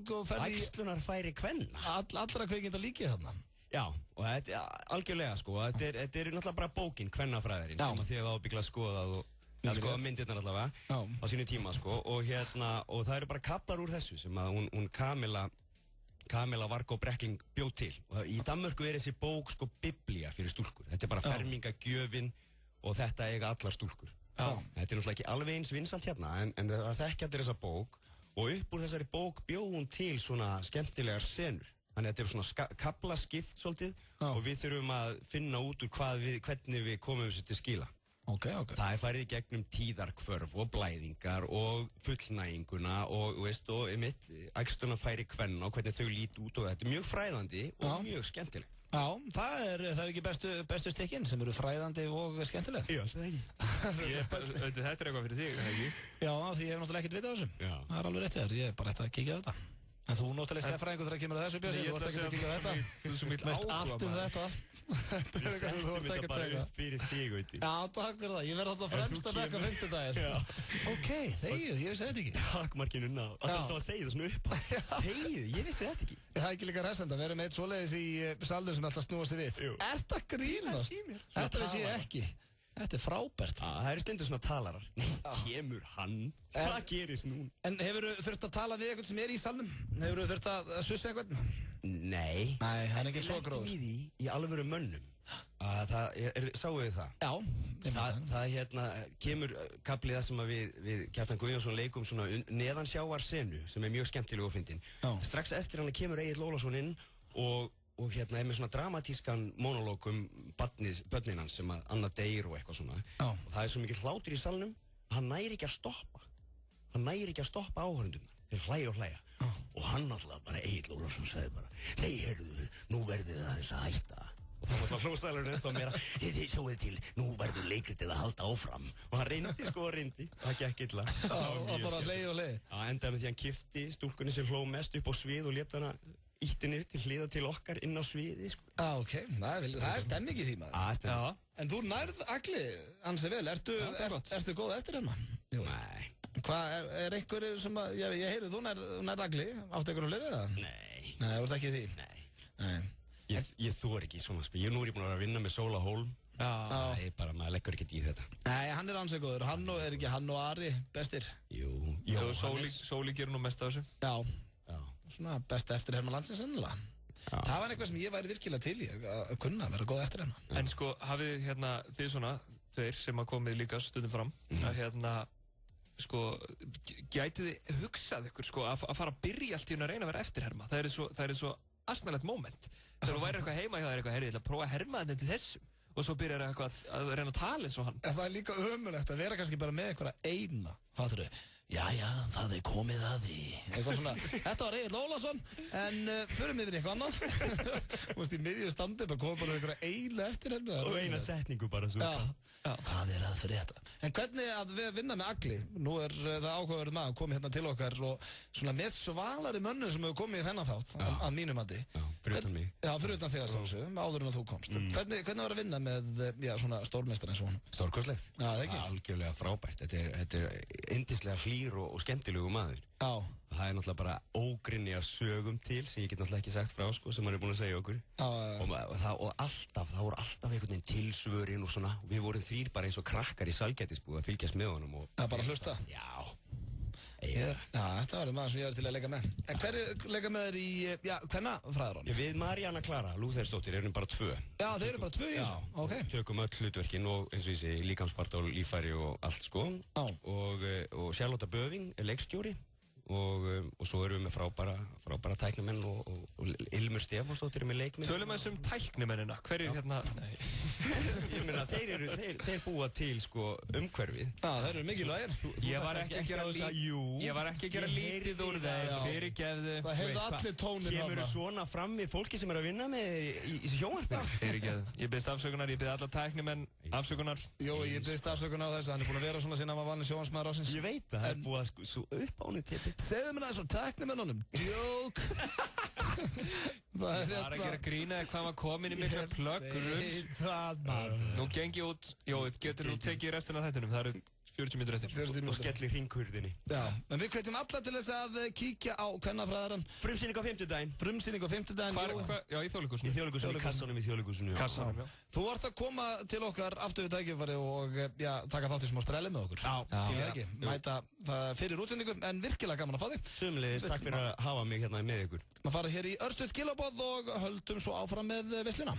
þú ferði í... Æxlunarfæri kvenna. Allra kveikindar líkið þarna. Já, og þetta er algjörlega, sko. Þetta er náttúrulega bara bókin, Kvennafræðarinn, sem að þið hefur ábyggla skoðað og skoðað myndirnar allavega á sínu tíma, sko. Og það eru bara kaplar úr þessu sem að hún Camilla Vargo Breckling bjóð til. Og í Danmörku er þessi bók, sko, biblía fyrir stúlkur. Þetta er bara fermingagjöfin og þetta eiga allar stúlkur. Þetta er náttúrulega ekki alveg eins vinsalt hérna, en það þekkja allir þessa bók og upp úr þessari bók bjóð hún til svona skemmtilegar senur. Þannig að þetta er svona kaflaskipt svolítið og við þurfum að finna út úr hvernig við komum þessu til skila. Okay. Það er farið í gegnum tíðarkvörf og blæðingar og fullnæginguna og æxlunarfæri kvenna og hvernig þau líti út og þetta er mjög fræðandi og mjög skemmtilegt. Já, það er ekki bestu stikkin sem eru fræðandi og skemmtileg. Já, það er ekki. Þetta er eitthvað fyrir þig, ekki? Já, því ég hef náttúrulega ekkert vitað þessu. Það er alveg rétt þér, ég er bara eftir að kíkja á þetta. En þú náttúrulega sérfræðingur þegar kemur að þessu Bjössi, þú vart ekki að kíka þetta. Þú sem vill Veist allt þetta. Við settum þetta bara upp fyrir þig, veit ég. Já, takk fyrir það. Ég verð þarna fremst að bekka 50 dagir. Ok, þegið, ég vissi þetta ekki. Takk marginu ná. Alltaf að segja það svona upp. Þegið, ég vissi þetta ekki. Það er ekki líka hressandi að vera með eitt svoleiðis í salnum sem alltaf snúa sig við. Ert að grínast? Þetta vissi ég ekki. Þetta er frábært. Það eru stundur svona talarar. Nei, kemur hann? Hvað gerist nú? En hefurðu þurft að tala við eitthvað sem er í salnum? Hefurðu þurft að sussa eitthvað? Nei. Nei, það er ekki svo gróður. Ég lengi í alvöru mönnum. Sáu þið það? Já. Það kemur kaplið það sem að við Kjartan Guðjónsson leikum svona neðansjávar senu sem er mjög skemmtileg og fyndin. Strax eftir hann kemur Egill Ólafsson inn og er með svona dramatískan monológ börnin hans sem að annað deyr og eitthvað svona. Og það er svo mikið hlátur í salnum, hann næri ekki að stoppa. Hann næri ekki að stoppa áhörundum. Þeir hlæja og hlæja. Og hann alltaf bara, Egill Ólafsson sagði bara, nei, heyrðu, nú verðið það þess að hætta. Og þá var það hljóðstælurinn eftir mér að, þið sjáuð til, nú verður leikritið að halda áfram. Og hann reyndi. Það gekk illa. Og bara hlæja og hlæja. Endaði með því hann kifti stúlkunni sem hló mest upp á svið og lét hana íttinni til hliða til okkar inn á sviði, sko. Ok, það er stemming í því, maður. Stemming. En þú nærð Agli ansi vel, ertu góð eftir hennar? Nei. Hvað, er einhverju sem að, ég heyri, þú nærð Agli, áttu einhverju hlurið það? Nei. Nei, það voru ekki því? Nei. Ég þor ekki svona, sko, nú er ég búin að vera að vinna með Sóla Hólm. Maður leggur ekkert í þetta. Nei, hann er ansið góður, er ekki hann og Ari bestir? Jú, Sóli gerur nú mest af þessu. Já. Svona besta eftirherma landsins ennilega. Það var eitthvað sem ég væri virkilega til í að kunna vera góð eftirherma. En sko, hafið þið svona tveir sem að komið líka stundum fram að sko, gætu þið hugsað ykkur sko að fara að byrja allt í að reyna að vera eftirherma. Það er svo asnalegt moment. Þegar þú væri eitthvað heima hjá þér ég ætla að prófa að herma þetta til þessu og svo byrjar eitthvað að reyna að tala eins og hann. Það er líka ömulegt að vera kannski bara með eitthvað eina. Hvað þurru? Jæja, það er komið að því. Eitthvað svona, þetta var Egill Ólafsson, en förum yfir eitthvað annað. Þú veist, í miðju standi, bara komið bara eitthvað eina eftir henni. Og eina setningu bara svo. Já, hvað er að frétta? En hvernig að við vinna með Agli? Nú er það áhugaverður maður komið hérna til okkar og svona með svalari mönnum sem hefur komið í þennan þátt, að mínum mati. Já, fyrir utan mig. Já, fyrir utan þig að sjálfsögum, áður en að þú komst. Hvernig var að vinna með, svona stórmeistar eins og hann? Stórkostlegt. Já, það ekki? Algjörlega frábært. Þetta er yndislega hlýr og skemmtilegu maður. Já. Það er náttúrulega bara ógrynni af sögum til sem ég get náttúrulega ekki sagt frá, sko, sem hann er búin að segja okkur. Og alltaf, það voru alltaf einhvern veginn tilsvörin og svona. Við vorum þrír bara eins og krakkar í Sælgætisbúð að fylgjast með honum. Það bara hlusta? Já. Já, þetta var maður sem ég var til að leika með. En hver leika með þér í, hvenna fræðar hann? Við Maríanna Klara Lúþeirsdóttir erum bara 2. Já, þeir eru bara 2 í þessu? Ok. Tökum öll hlutverkin og eins og ég segi líkamspart og líffæri og allt, sko. Og Charlotte Böving er leikstjóri. Og svo erum við með frábæra tæknimenn og Ilmur Stefánsdóttir er með leikminn. Tölum við um tæknimennina, hverju hérna? Nei. Ég meina, þeir búa til, sko, umhverfið. Já, þeir eru mikilvægir. Ég var ekki að gera lítið úr þeim, fyrirgefðu. Það hefði allir tónin á það. Kemur svona fram við fólki sem er að vinna með í sjónvarpinu. Fyrirgefðu. Ég biðst afsökunar, ég biði alla tæknimenn afsökunar. Jó, ég biðst afsökunar á þess að hann er búin að vera svona síðan hann var valinn sjónvarpsmaður ársins. Ég veit það, það er búið að svo uppánu tippi. Segðu mér það svo tæknimennunum. Jók. Það var að gera grína eða hvað var komin í mikla plögg. Nú gengi út, Jóið, getur þú tekið restina af þættinum, það eru 40 mínútur eftir. Og skellir hringhurðinni. Já, en við hvetjum alla til þess að kíkja á kvennafræðarann. Frumsýning á 50-daginn. Frumsýning á 50-daginn. Já, í Þjóðleikhúsinu. Í Þjóðleikhúsinu, í kassanum í Þjóðleikhúsinu. Kassanum, já. Þú vart að koma til okkar aftur við tækifæri og taka þátt í smá sprelli með okkur. Já. Mæta það fyrir útsendingum, en virkilega gaman að fá þig. Sömuleiðis, takk fyrir að hafa mig hérna með ykkur. Maður fara hér í örstuð skilaboð og höldum svo áfram með veisluna.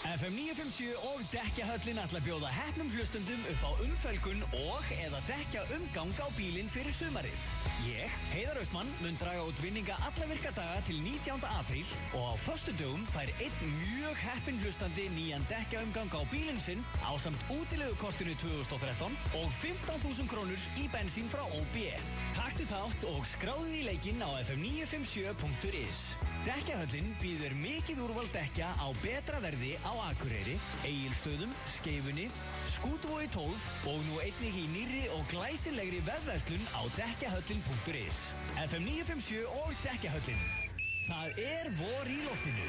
FM 957 og Dekkjahöllin ætla að bjóða heppnum hlustendum upp á umfelgun og eða dekkja umgang á bílinn fyrir sumarið. Ég, Heiðar Austmann, mun draga út vinninga alla virkadaga til 19. apríl og á föstudögum fær einn mjög heppinn hlustandi nýjan dekkjaumgang á bílinn sinn ásamt útilegukortinu 2013 og 15.000 krónur í bensín frá OB. Taktu þátt og skráðu í leikinn á fm957.is. Dekkjahöllin býður mikið úrval dekkja á betra verði á Akureyri, Egilsstöðum, Skeifunni, Skútuvogi 12 og nú einnig í meiri og glæsilegri vefverslun á dekkjahöllin.is. FM 957 og Dekkjahöllin. Það vor í loftinu.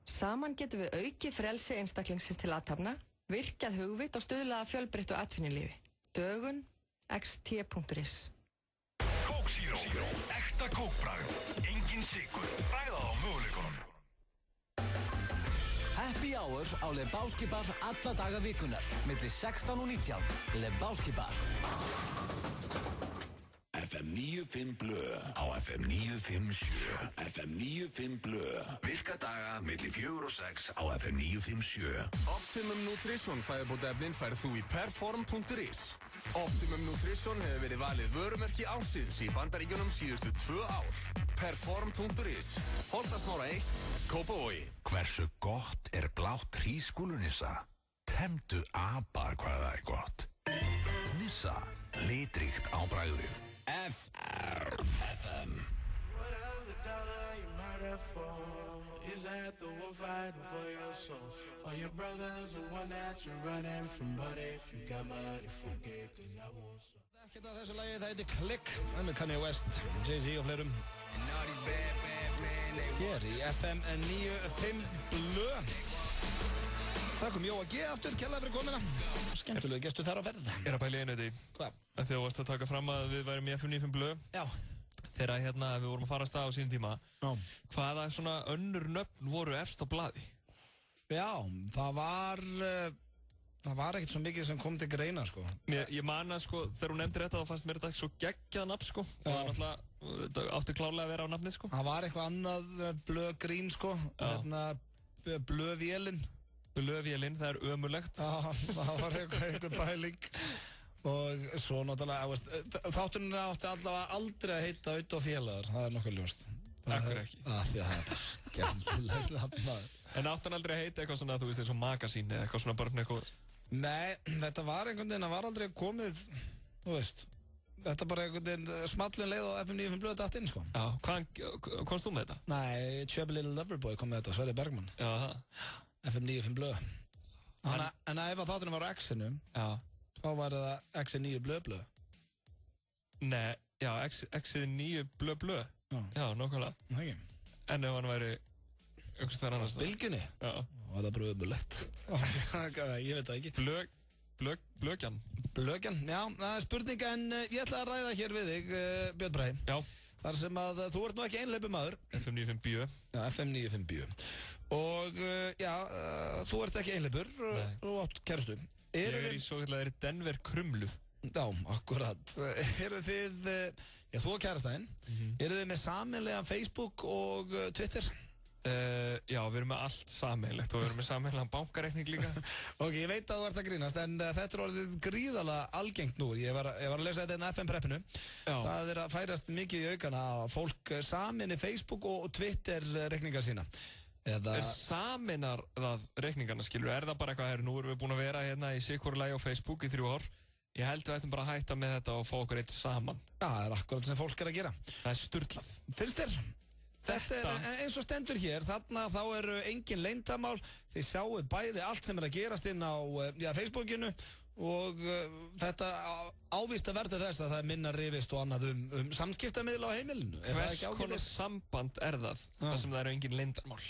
Saman getum við aukið frelsi einstaklingsins til athafna, virkjað hugvit og stuðlað að fjölbreyttu atvinnulífi. Dögun, xt.is. Coke Zero, ekta kókbragð, engin sykur, bragðað á möguleikunum. Happy Hour á Lebowski Bar alla daga vikunar, milli 16 og 19. Lebowski Bar. FM 95 Blö á FM 957. FM 95 Blö. Virka daga milli 4 og 6 á FM 957. Optimum Nutrition fæðubótaefnin færð þú í perform.is. Optimum Nutrition hefur verið valið vörumerki ársins í Bandaríkjunum síðustu 2 ár. Perform.is. Holtasmára 1, Kópavogi. Hversu gott blátt hrísskúlunissa? Temdu apa hvað það gott. Nissa, litríkt á bragðið. FM. Whatever the dollar you might have for is that the one fighting for your soul. Or your brother's the one that you're running from. But if you got money, forget, 'cause I won't so. Ekkert af þessu lagi, það heitir Click. Það með Kanye West, Jay-Z og fleirum. Hér í FM 95 Blö. Það kom Jóa G aftur, kærlega fyrir komina. Skemmtilegu gestur þar á ferð. Að pæla í einu því. Hvað? Þegar þú varst að taka fram að við værum í FM 95 Blö. Já. Þegar við vorum að fara að stað á sínum tíma. Já. Hvaða svona önnur nöfn voru efst á blaði? Já, það var ekkert svo mikið sem kom til greina, sko. Ég man að, sko, þegar hún nefndir þetta, þá fannst mér þetta svo geggjað nafn, sko. Það var náttúrulega, átti klárlega að vera á nafnið, sko. Það var eitthvað annað blögrín, sko. Blövélinn. Blövélinn, það ömurlegt. Já, það var eitthvað bæling. Og svo náttúrulega, þátturinn átti allavega aldrei að heita Auð og félagar, það nokkuð ljóst. Akkur ekki. Því að það skemmtileg nafn. En átti hann aldrei að heita eitthvað svona, þú veist, eins og magasín eða eitthvað svona bara eitthvað? Nei, þetta var einhvern veginn, það var aldrei komið, þú veist, þetta bara einhvern veginn smallin leið á FM 95 Blöð datt inn, sko. Já, hvaðan komst þú með þetta? Nei, Chubby Little Loverboy kom með þetta, Sverri Bergman. Já, það. FM 95 Blöð. En ef að þátturinn var á X-inu, þá var það X9 Blöð. Nei, já, X9 Blöð. Já, nokkulega. Nei. En ef hann væri einhvers þar annars það? Bylgjunni? Já. Var það bara ömurlegt? Ég veit það ekki. Blögjan? Blögjan, já, það er spurning, en ég ætla að ræða hér við þig, Björn Bragi. Já. Þar sem að þú ert nú ekki einhleypur maður. FM 95 Bjö. Já, FM 95 Bjö. Og, já, þú ert ekki einhleypur, þú átt kærustu. Ég í svo kallar Denver Krumlu. Já, akkurat. Eru þið, já, þú og kærastæðin, eru þið með sameiginlegan Facebook og Twitter? Já, við erum með allt sameiginlegt og við erum með sameiginlegan bankareikning líka. Ok, ég veit að þú ert að grínast, en þetta er orðið gríðalega algengt nú. Ég var að lesa þetta inn á FM-preppinu. Það að færast mikið í aukana að fólk sameini Facebook og Twitter reikningar sína. Sameinar það reikningarna, skilur? Er það bara eitthvað, nú erum við búin að vera hérna í sikkurlagi á Facebook í 3 ár. Ég held við ættum bara að hætta með þetta og fá okkur eitt saman. Já, það er akkurat sem fólk er að gera. Það er sturlað. Finnst þér? Þetta er eins og stendur hér, þarna þá eru engin leyndarmál, þið sjáu bæði allt sem er að gerast inn á Facebookinu og þetta ávist að verða þess að það er minna rifist og annað um samskiptamiðla á heimilinu. Hvers konar samband er það, þar sem það eru engin leyndarmál?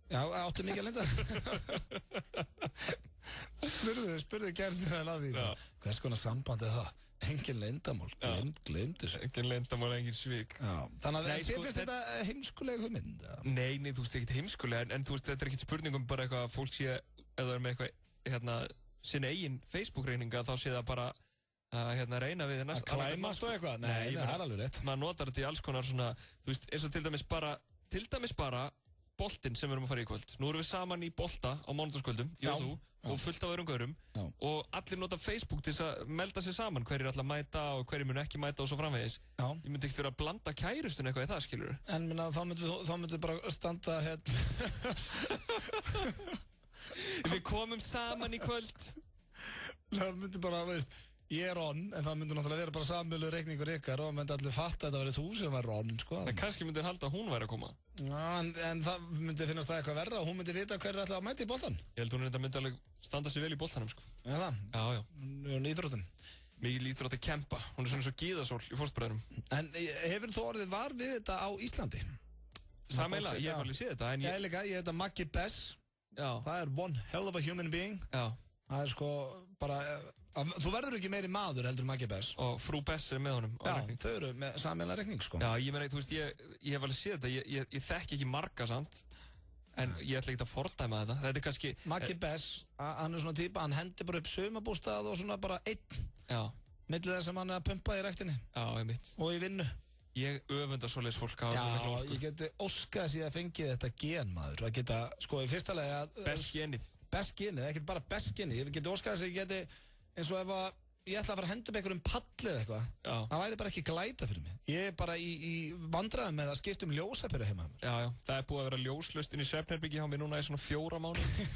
Já, áttu mikið leyndarmál. Spurðu kærastuna að því, hvers konar samband er það? Engin leyndarmál, gleymd þessu. Engin leyndarmál, engin svík. Þannig að þér finnst þetta heimskuleg hugmynd? Nei, þú veist, ekkert heimskuleg, en þú veist, þetta er ekkert spurningum bara eitthvað að fólk sé, ef það er með eitthvað, sinna eigin Facebook-reyninga, þá sé það bara að reyna við að klæmast og eitthvað? Nei, það er alveg rétt. Maður notar þetta í alls konar svona, þú veist, eins og til dæmis bara boltinn sem við erum að fara í kvöld. Nú erum við saman í bolta á mánudagskvöldum, ég og þú, og fullt af öðrum gaurum, og allir nota Facebook til þess að melda sig saman hverjir ætla að mæta og hverjir mun ekki mæta og svo framvegis. Ég myndi ekkert vera að blanda kærustun eitthvað í það, skilur þú? En minna, þá myndi bara standa hérna. Við komum saman í kvöld. Það myndi bara, veist, ég er Ron, en það myndi náttúrulega vera bara sameiginlegur reikningur ykkar og myndi allir fatta að þetta væri þú sem var Ron, sko. En kannski myndi hann halda að hún væri að koma. Já, en það myndi finnast það eitthvað verra og hún myndi vita hver ætla að mæta í boltan. Ég held hún myndi alveg standa sig vel í boltanum, sko. Já, það? Já. Hún er íþróttum. Mikið íþrótt að kempa. Hún er svona svo gíðasól í fóstbræðinum. En hefur þú orðið var við þetta á Íslandi? Sameiginlega, ég hef alveg séð þetta, en ég líka, ég heita Maggi Bess. Já. Það er one hell of a human being. Já. Það er sko bara, þú verður ekki meiri maður heldur Maggi Bess. Og frú Bess er með honum á reikning. Já, þau eru með sameiginlega reikning, sko. Já, ég meina, þú veist, ég hef alveg séð þetta, ég þekki ekki marga, sant? En ég ætla ekki að fordæma þetta. Þetta er kannski... Maggi Bess, hann er svona típa, hann hendir bara upp sumabústað og svona bara einn. Já. Millir þess að hann er að pumpa í ræktinni. Já, einmitt. Og í vinnu. Ég öfunda svoleiðis fólk á Já, ég geti óskað sér að fengið þetta gen, maður. Það geta, sko, í fyrsta lagi að... Best genið. Best genið, ekkert bara best genið. Ég geti óskað sér að ég geti, eins og ef að ég ætla að fara að henda upp einhverjum palli eða eitthvað. Já. Það væri bara ekki glæta fyrir mig. Ég er bara í vandræðum með að skipta ljósapyru heima. Já, það er búið að vera ljóslaust inn í svefnherbyggi hjá mér núna í svona 4 mánuði.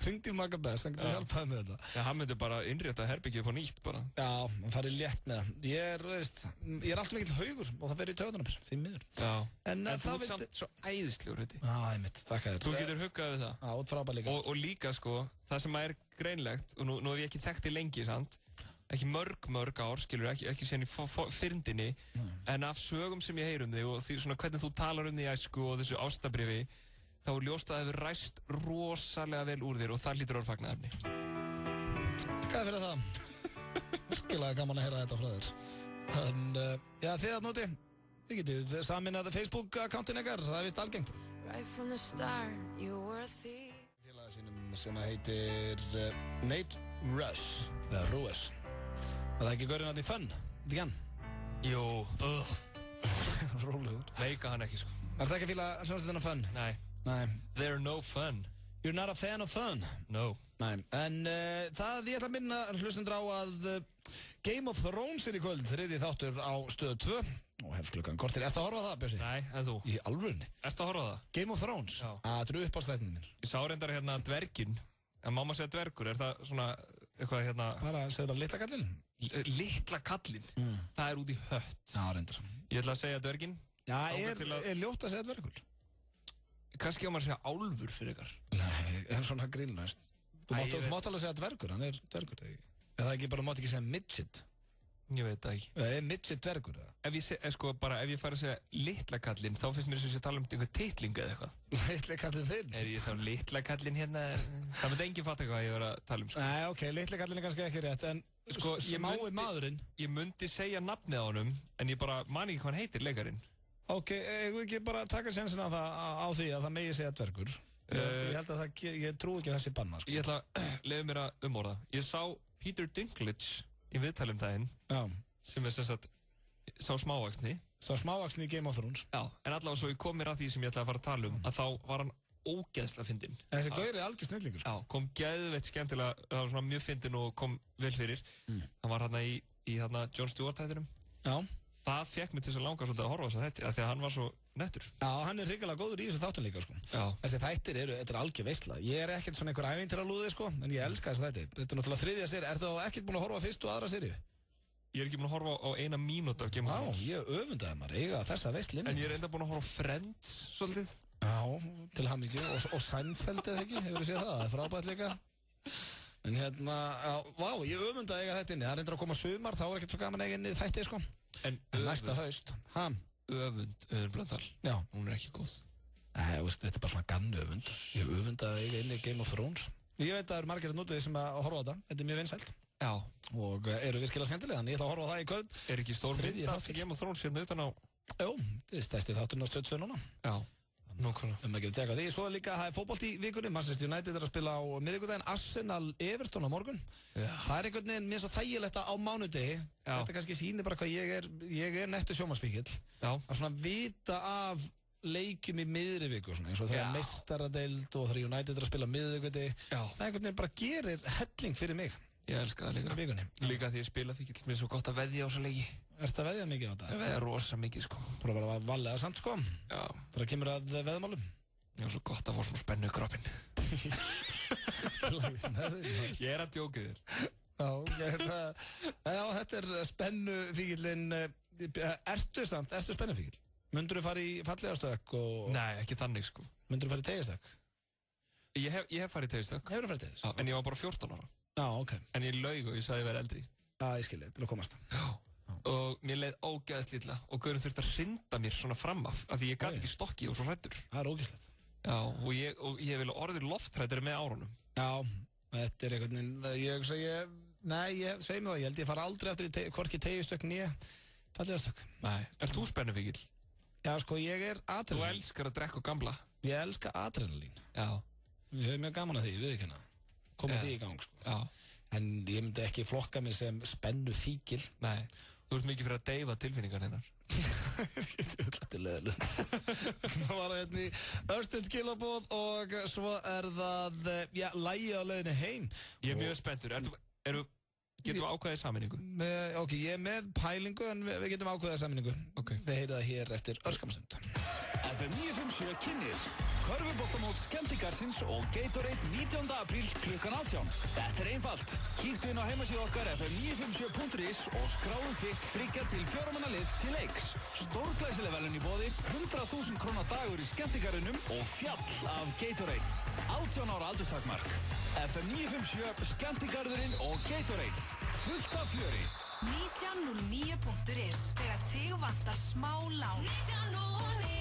Hringdi Magga Bess, hann getur hjálpað með þetta. Já, hann myndi bara innrétta herbyggið på nýtt bara. Já, hann farið létt með það. Ég er alltaf mikill haugur og það fer í taugarnar mér, því miður. Já, en þú ert samt svo æðislegur, heiti. Já, einmitt, þakka þér. Þú getur huggað við það. Já, út frábær líka. Og líka, sko, það sem er greinlegt, og nú hef ég ekki þekkt í lengi, sant? Ekki mörg ár, skilur, ekki sen í fyrndinni, en af sögum sem ég heyr um þig og því svona hvernig þú talar um þig í æsku og þessu ástabrifi, þá er ljóst að það hefur ræst rosalega vel úr þér og það hlýtur orð fagnaðefni. Hvað fyrir það? Virkilega gaman að heyra þetta frá þér. En, já, þið að núti, þið getið saminað Facebook-akkántin ykkar, það er vist algengt. Right from the start, you were a thief. Félaga sínum sem heitir Nate Ruess, eða Ruess. Það er ekki gaurinn að því fun, ekki hann? Jú, Rólegur. Meika hann ekki, sko. Er það ekki að fíla sjónastöðuna fun? Nei. They're no fun. You're not a fan of fun? No. Nei, en það ég ætla að minna hlustundur á að Game of Thrones er í kvöld, 3. þáttur á Stöð 2 og hefst klukkan kortir. Ertu að horfa á það, Bjössi? Nei, en þú? Í alvörinni? Ertu að horfa á það? Game of Thrones? Já. Það eru uppástætnin minn. Ég sá reyndar hérna dverginn. En má maður segja dvergur, er það svona eitthvað hérna... Bara, segðu bara litla kallinn? Litla kallinn? Það er út í hött. Já, reyndar. Ég ætla að segja dverginn. Já, er ljótt að segja dvergur? Kannski á maður að segja álfur fyrir ykkar. Nei, það er svona grínlaust. Þú mátt alveg segja dvergur, hann er dvergur, eða ekki? Eða ekki bara, mátt ekki segja midget? Ég veit það ekki. Er midget dvergur, eða? Ef ég fara að segja litla kallinn, þá finnst mér þess að tala um einhver titling eða eitthvað. Litla kallinn þinn? Er ég sá litla kallinn hérna? Það myndi enginn fatta hvað ég var að tala um, sko. Nei, ok, litla kallinn er kannski ekki rétt, en sko, smái maðurinn. Ég myndi segja nafnið á honum, en ég bara man ekki hvað hann heitir, leikarinn. Ok, ég ekki bara taka sénsinn á því að það megi segja dvergur. Ég held að ég trú ekki að þessi banna, sko. Ég ætla að leiða mér að umorða. Ég sá Peter Dinklage í viðtalum daginn. Já. Sem er sem sagt, sá smávaxni. Sá smávaxni í Game of Thrones. Já, en allavega svo ég kom mér að því sem ég ætlaði að fara að tala um, að þá var hann ógeðslega fyndinn. Þessi gaur er algjör snillingur, sko. Já, kom geðveitt skemmtilega, það var svona mjög fyndinn og kom vel fyrir. Hann var hérna í hérna Jon Stewart þættinum. Já. Það fekk mig til þess að langa svolítið að horfa þess að þetta, því að hann var svo nettur. Já, hann er hrikalega góður í þessu þáttum líka, sko. Já. Þessi þættir þetta er algjör veisla. Ég er ekkert svona einhver ævintýralúði, sko, en ég elska þessi þætti. Þetta er náttúrulega 3. seríu. Ertu þá ekkert búin að horfa á 1. og 2. seríu? Ég er ekki búin að horfa á 1 mínútu af Game of Thrones. Já, ég öfundaði maður, eiga þessa veisli. En ég er enda búin að horfa á Friends, svolítið. Já, til hamingju. Og Seinfeld eða ekki, hefur þú séð það? Það er frábært líka. En hérna, vá, ég öfundaði eiga þetta inni. Það er endur að koma sumar, þá er ekkert svo gaman eiga inni þætti, sko. En næsta haust. Öfund, Auður Blöndal. Já. Hún er ekki góð. Nei, þetta er bara svona gann-öfund. Ég öfundaði eiga inni Game of Thrones. Ég veit að það eru margir að nútið sem að horfa á þetta. Þetta er mjög vinsælt. Já. Og eru virkilega skemmtilega, þannig ég ætla að horfa á það í kvöld. Er ekki stór mynd af Game of Thrones hérna utan á? Jú, þetta er stærsti þátturinn á Stöð 2 núna. Já, nákvæmlega. Að geta tjekka því. Svo líka það er fótbolti í vikunni. Manchester United er að spila á miðvikudaginn, Arsenal Everton á morgun. Já. Það er einhvern veginn mér svo þægilegt á mánudegi. Þetta kannski sýnir bara hvað ég er nettur sjónvarpsfíkill. Já. Að svona vita af leikjum í miðri viku, svona eins og þegar meistaradeild og þegar United er að spila miðvikudi. Það einhvern veginn bara gerir helling fyrir mig. Ég elska það líka. Vikunni. Líka því ég spila þykir mér svo gott að veðja á þessa leiki. Ertu að veðja mikið á þetta? Ég veðja rosa mikið, sko. Bara að vera valega samt, sko. Já. Það kemur að veðmálum. Já, svo gott að fá smá spennu í kroppin. Ég er að djóka þér. Já, þetta spennufíkillinn. Ertu spennufíkill? Mundur þú fara í fallegastökk og... Nei, ekki þannig sko. Mundur þú fara í teygjastökk? Ég hef farið í teygjastökk. Hefur þú farið í teygjastökk? En ég var bara 14 ára. Já, ok. En ég laug og ég sagði að ég væri eldri. Já, ég skilji, til að komast það. Já. Og mér leið ógeðslega illa og gaurinn þurfti að hrinda mér svona fram af því ég gæti ekki stokki og svo hræddur. Það er ógeðslegt. Já, og ég vil orðið lofthræddur með árunum. Já, þetta er einhvern veginn, ég segi mig það, ég held ég fara aldrei eftir í hvorki teygjastökk né fallegastökk. Nei, ert þú spennufíkill? Já, sko, ég er adrenalín. Þú elskar að drekka gamla? Ég elska adrenalín. Já. Ég hef mjög gaman að því, við ekki hana. Komið því í gang, sko. Já. En ég myndi ekki flokka mér sem spennufíkill. Nei, þú ert mikið fyrir að deyfa tilfinningar hennar. Þetta er leðileg. Það var hérna í örstuð skilabóð og svo er það, lagið á leiðinni heim. Ég er mjög spenntur. Getum við ákveðið sammenningu? Ok, ég er með pælingu en við getum ákveðið sammenningu. Ok. Við heyrið það hér eftir örskamastund. FM 957 kynnir Körfuboltamót Skemmtikarsins og Gatorade 19. apríl klukkan 18. Þetta er einfalt. Kíktu inn á heimasíðu okkar fm957.is og skráðu þitt 3 til 4 manna lið til leiks. Stórglæsileg verðlaun í boði, 100.000 króna dagur í skemmtikarunum og fjall af Gatorade. 18 ára aldurstakmark. FM 957, Skemmtikarðurinn og Gatorade. Fullt af fjöri. 1909.is þegar þig vantar smá lán. 1909.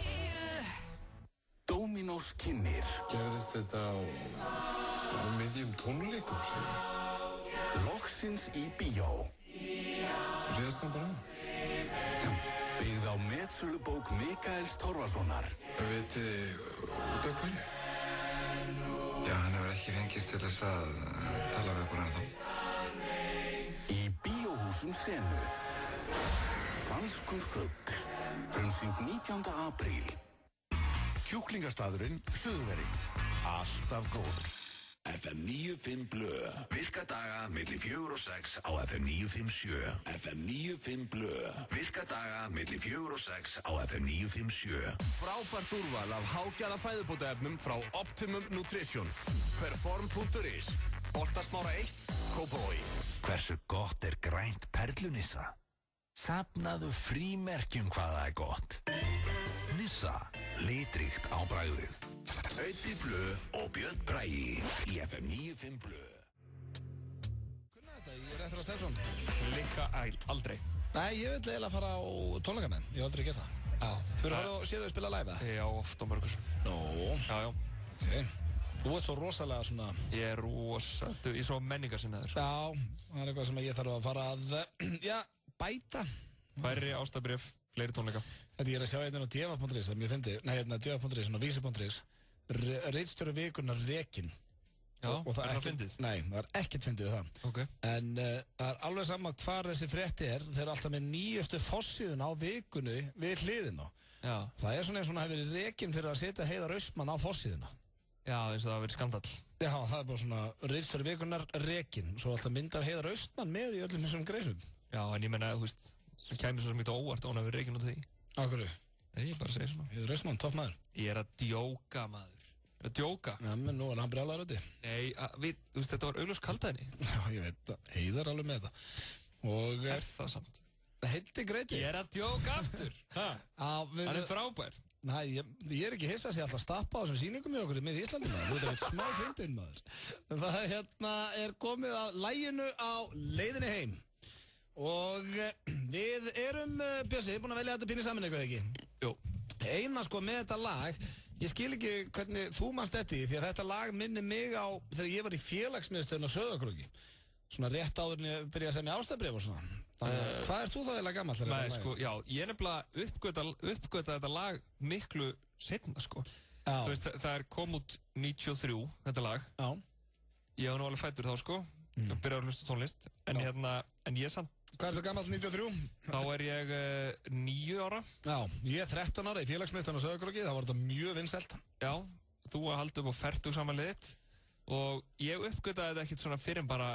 Dominos kynnir. Gerðist þetta á miðjum tónleikum sem? Loksins í bíó. Réðst hann bara á? Já, byggð á metsölubók Mikaels Torfasonar. Veitir út af hverju? Já, hann hefur ekki fengist til þess að tala við okkur ennþá. Í bíóhúsum Senu. Falskur fugl. Frumsýnd 19. apríl. Kjúklingastaðurinn Suðveri. Alltaf góður. FM 95 Blö. Virka daga milli 4 og 6 á FM 957. FM 95 Blö. Virka daga milli 4 og 6 á FM 957. Frábært úrval af hágæða fæðubótaefnum frá Optimum Nutrition. Perform.is. Boltasmára 1, Kópavogi. Hversu gott er grænt perlunissa? Safnaðu frímerkjum hvað það er gott. Nissa, litríkt á bragðið. Öddi Blö og Björn Bragi í FM 95 Blö. Hvernig er þetta? Ég er eftir að Stefson. Líka aldrei. Nei, ég vil eiginlega fara á tónleika með. Ég hef aldrei gert það. Já. Þú eru að séu þau spila live, eða? Já, oft á mörgursum. Nó. Já. Ok. Þú ert svo rosalega svona... Ég er rosalega, svo menningarsinnaður. Já, það er eitthvað sem ég þarf að fara að, bæta. Færri ástarbréf, fleiri tónleika. Þetta ég er að sjá hérna á djeva.is, það mjög fyndi, djeva.is, á vísi.is, ritstjóri vikunar Rekin. Já, og það er það fyndið? Nei, það er ekkert fyndið við það. Ok. En það er alveg sama hvar þessi frétti er, þeir eru alltaf með nýjustu fossíðun á vikunni við hliðina. Já. Það er svona eins og hefur verið Rekin fyrir að setja Heiðar Austmann á fossíðuna. Já, eins og það hafi verið skandall. Já, það er bara svona ritstjóri vikunar Rekin, svo alltaf mynd af Heiðar Austmann með í öllum þessum greifum. Já, en ég menna, þú veist, það kæmi svo mikið óvart að hún hafi verið Rekin út af því. Á hverju? Nei, ég bara segi svona. Heiðar Austmann, topp maður. Ég er að djóka, maður. Ég er að djóka. Já, menn nú er hann brjálaður á því. Nei, þú veist, þetta var augljóst kaldaðinni. Já, ég veit það. Heiðar alveg með það. Og... Er það samt? Það heiti greiti. Ég er að djóka aftur. Hann er frábær. Næ, ég er ekki hissa að sé alltaf stappa á þessum sýningum í okkur með Íslandi maður. Þú veit að þetta er smá fyndin maður. Það er komið að læginu á leiðinni heim. Og við erum, Bjössi, búin að velja þetta pínu saman eitthvað ekki? Jú. Eina sko með þetta lag, ég skil ekki hvernig þú manst þetta í, því að þetta lag minni mig á þegar ég var í félagsmiðstöðun á Sauðárkróki. Svona rétt áður en ég byrjaði að semja ástarbréf og svona. Hvað er þú þá eiginlega gamall? Nei, sko, já, ég er nefnilega uppgöta þetta lag miklu seinna, sko. Já. Þú veist, það kom út 93, þetta lag. Já. Ég var nú alveg fæddur þá, sko. Ég byrjaði að hlusta tónlist. En en ég samt... Hvað er þú gamall 93? Þá er ég 9 ára. Já, ég er 13 ára í félagsmiðstöðun á Sauðárkróki, þá var þetta mjög vinsælt. Já, þú að halda upp á fertugsammælið þitt. Og ég uppgötaði þetta ekkert svona fyrir bara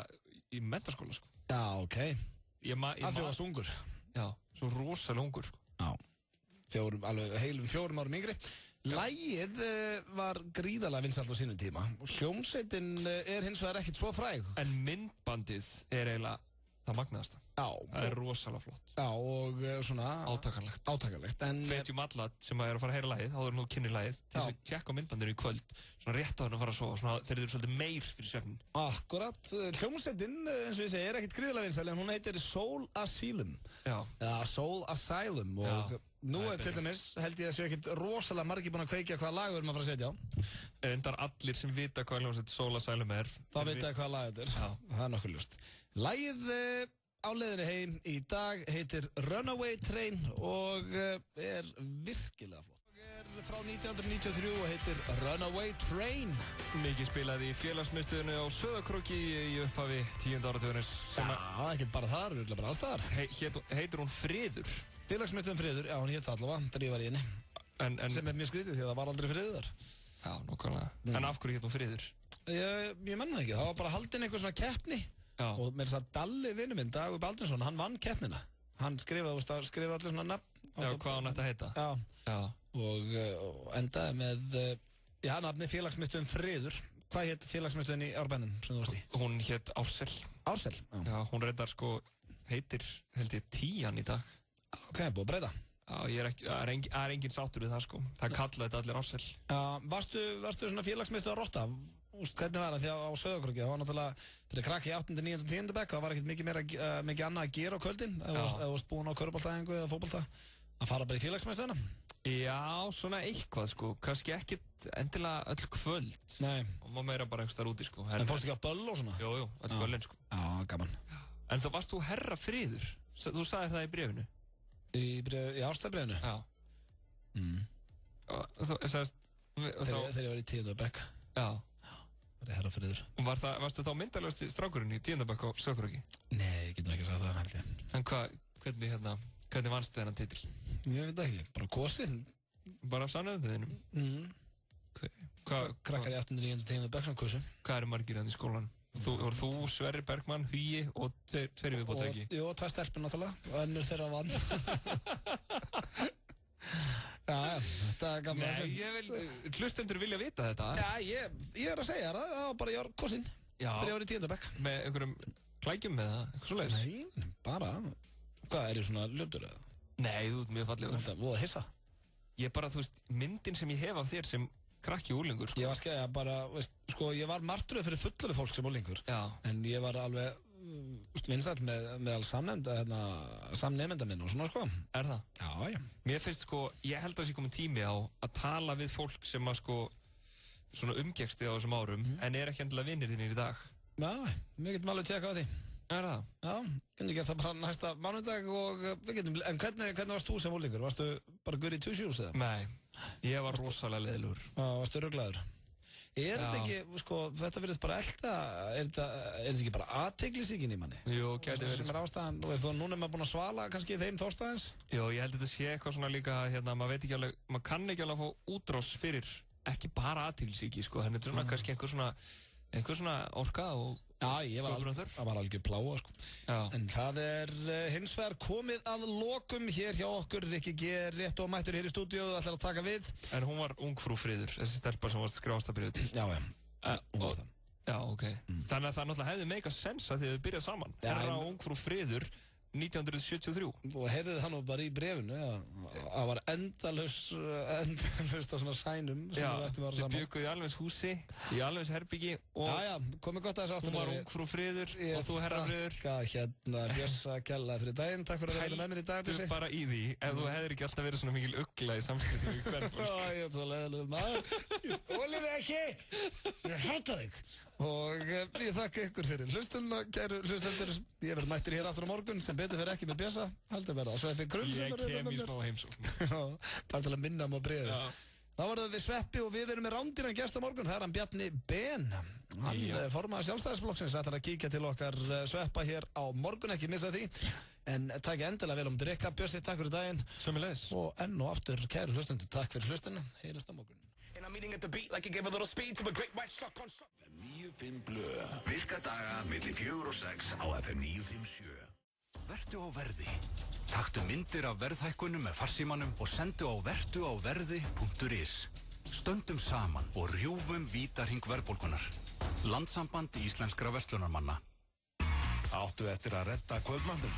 í menntaskóla, sko. Já, ok. Að þú varst ungur. Já, svo rosalega ungur, sko. Já, heilum 4 árum yngri. Lagið var gríðarlega vinsælt á sínum tíma. Hljómsveitin hins vegar ekkert svo fræg. En myndbandið eiginlega það magnaðasta. Já. Það rosalega flott. Já, og svona... Átakanlegt. Hvetjum alla sem að fara að heyra lagið, áður nú kynni lagið, til þess að tjekka á myndbandinu í kvöld, svona rétt á henni að fara að sofa, svona þeir eru svolítið meir fyrir svefnin. Akkurat. Hljómsveitin, eins og ég segi, ekkert gríðarlega vinsæl, en hún heitir Soul Asylum. Já. Eða Soul Asylum, og nú til dæmis held ég að séu ekkert rosalega margir búin að kveikja hvaða lag við erum að fara að setja á. Endar allir sem vita hvað hljómsveit Soul Asylum það vita hvaða lag þetta það er nokkuð ljóst. Lagið á leiðinni heim í dag heitir Runaway Train og virkilega flott. Frá 1993 og heitir Runaway Train. Mikið spilaði í félagsmiðstöðinu á Söðakróki í upphafi 10. áratugarins. Ekkert bara þar, bara alls þar. Heitir hún Friður? Félagsmiðstöðin Friður, já, hún hétt allavega, drífar í henni. Sem mér skrítið því að það var aldrei friður þar. Já, nokkulega. En af hverju hétt hún Friður? Ég menna það ekki, það var bara haldin einhver svona keppni. Og með þess að Dalli vinnu minn, Dagur Baldursson, hann vann keppnina. Hann skrifaði allir svona nafn. Já, hvað hann ætti að heita? Já. Og endaði með, nafni Félagsmiðstöðin Friður. Hvað hétt Félagsmiðstöðin í Árbænum sem þú varst í? Hún hétt Ársel. Ársel? Já, hún reyndar heitir, held ég, 10 í dag. Ok, búið að breyta. Já, það er engin sáttur við það, Það kallaði þetta allir Ársel. Já, varstu svona félagsmiðstöð á Rotta? Hvernig var það? Því á Söðakróki, það var náttúrulega fyrir krakki í 8., 9. og 10. bekk, það var ekkert mikið annað að gera á kvöldin, ef þú varst búin á körfuboltaæfingu eða fótbolta, að fara bara í félagsmiðstöðina. Já, svona eitthvað, kannski ekkert endilega öll kvöld. Nei. Og maður meira bara einhvers þar úti, En fórstu ekki á böll og svona? Jú, öll böllin, Já, gaman. En þá varst þú herra Friður? Þú sagði það í bréfinu? Í ástæðbréfinu? Já. Þegar ég var í 10. bekk. Já. Það er herra Friður. Og varstu þá myndarlegasti strákurinn í 10. bekk á Söðakróki? Nei, ég getur ekki sagt það, held ég. En hvernig vannstu þennan titil? Ég veit ekki, bara kosin. Bara af sannöðunum? Krakkar í 8., 9. og 10. bekk sem kosin. Hvað eru margir hann í skólan? Voru þú, Sverrir Bergmann, Hugi og tveir viðbót ekki? Jú, 2 stelpur náttúrulega og önnur þeirra vann. Já, þetta er gaman að segja. Nei, hlustendur vilja vita þetta. Já, ég er að segja það var bara ég var kosinn þegar ég var í 10. bekk. Með einhverjum klækjum eða eitthvað svoleiðis? Nei, bara, hvað, er ég svona ljótur eða? Nei, þú ert mjög fallegur. Þetta er voða hissa. Ég bara, þú veist, myndin sem ég hef af þér sem krakki úlingur, Ég var skæða bara, ég var martröð fyrir fullari fólk sem úlingur. Já. En ég var alveg vinsæll með samnemenda minn og svona, Er það? Já. Mér finnst, ég held að það sé komið tími á að tala við fólk sem að, svona umgeksti á þessum árum, en er ekki endilega vinnir þínir í dag. Já, við getum alveg tjekka á því. Er það? Já, getum gert það bara næsta mánudag og við getum, en hvernig varst þú sem úlingur? Varstu bara goody two shoes eða? Nei, ég var rosalega leiðilegur. Varstu ruglaður? Er þetta ekki, þetta verðist bara elda, er þetta ekki bara athyglisíkin í manni? Jú, gæti verið. Sem ástæðan, og núna er maður búin að svala kannski þeim þorstaðins? Jú, ég held að þetta sé eitthvað svona líka, maður veit ekki alveg, maður kann ekki alveg að fá útrás fyrir ekki bara athyglisíki, þannig þetta er svona kannski einhver svona orka og ég var algjör pláa, En það er hins vegar komið að lokum hér hjá okkur. Rikki G. rétt og mættur hér í stúdíu og ætlar að taka við. En hún var ungfrú Friður, þessi stelpa sem var skrifast að byrja til. Já, hún var það. Já, ok. Þannig að það náttúrulega hefði meika sens að þið byrjað saman. Herra og ungfrú Friður 1973. Og heyrðið það nú bara í brefinu, það var endalaust á svona sænum sem við ættum að vera saman. Þið bjökuðu í alveg húsi, í alveg herbyggi og komið gott að þessu aftur. Hún var ungfrú Friður og þú herra Friður. Bjössa kjallaði fyrir daginn, takk fyrir að vera með mér í dag. Pæltu bara í því, ef þú hefðir ekki alltaf verið svona mikil ugla í samskiptum í hverfólk. Ég er svo leiðilegur maður, ég þolið ekki, ég hata þig. Og ég þakka ykkur fyrir hlustunna, kæru hlustendur. Ég verð mættur hér aftur á morgun, sem betur fyrir ekki með Bjössa. Heldur verða á Sveppi Krull. Ég kem í smá heimsókn. Bara til að minna á bréfið. Þá verðum við Sveppi og við erum með rándýran gest á morgun. Það er hann Bjarni Ben. Hann formaður Sjálfstæðisflokksins, ætlar að kíkja til okkar Sveppa hér á morgun, ekki missa því. En takk endilega vel drikka. Bjössi, takk fyrir daginn. Sömuleiðis. Og enn og aftur, kæru hlustendur, takk fyrir hlustunna. Heyrjumst á morgun. And I'm eating at the beat like it gave a little speed to a great white shark on shark. FM 95 Blö. Virka daga milli 4 og 6 á FM 957. Vertu á verði. Taktu myndir af verðhækkunum með farsímanum og sendu á vertuáverði.is. Stöndum saman og rjúfum vítahring verðbólgunnar. Landssamband íslenskra verslunarmanna. Áttu eftir að redda kvöldmandum.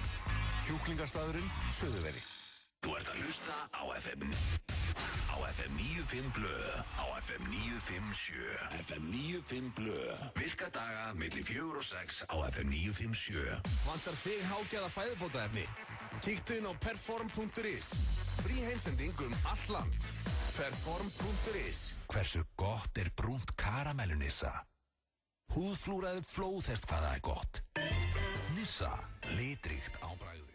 Kjúklingastaðurinn, Suðurveri. Þú ert að hlusta á FM 95 blöð, á FM 957, FM 95 blöð. Virka daga milli 4 og 6 á FM 957. Vantar þig hágæða fæðubótaefni? Kíktu inn á perform.is. Frí heimsending allt land. Perform.is. Hversu gott er brúnt karamellu Nissa? Húðflúraði flóðhest hvað það er gott. Nissa, litríkt á bragðið.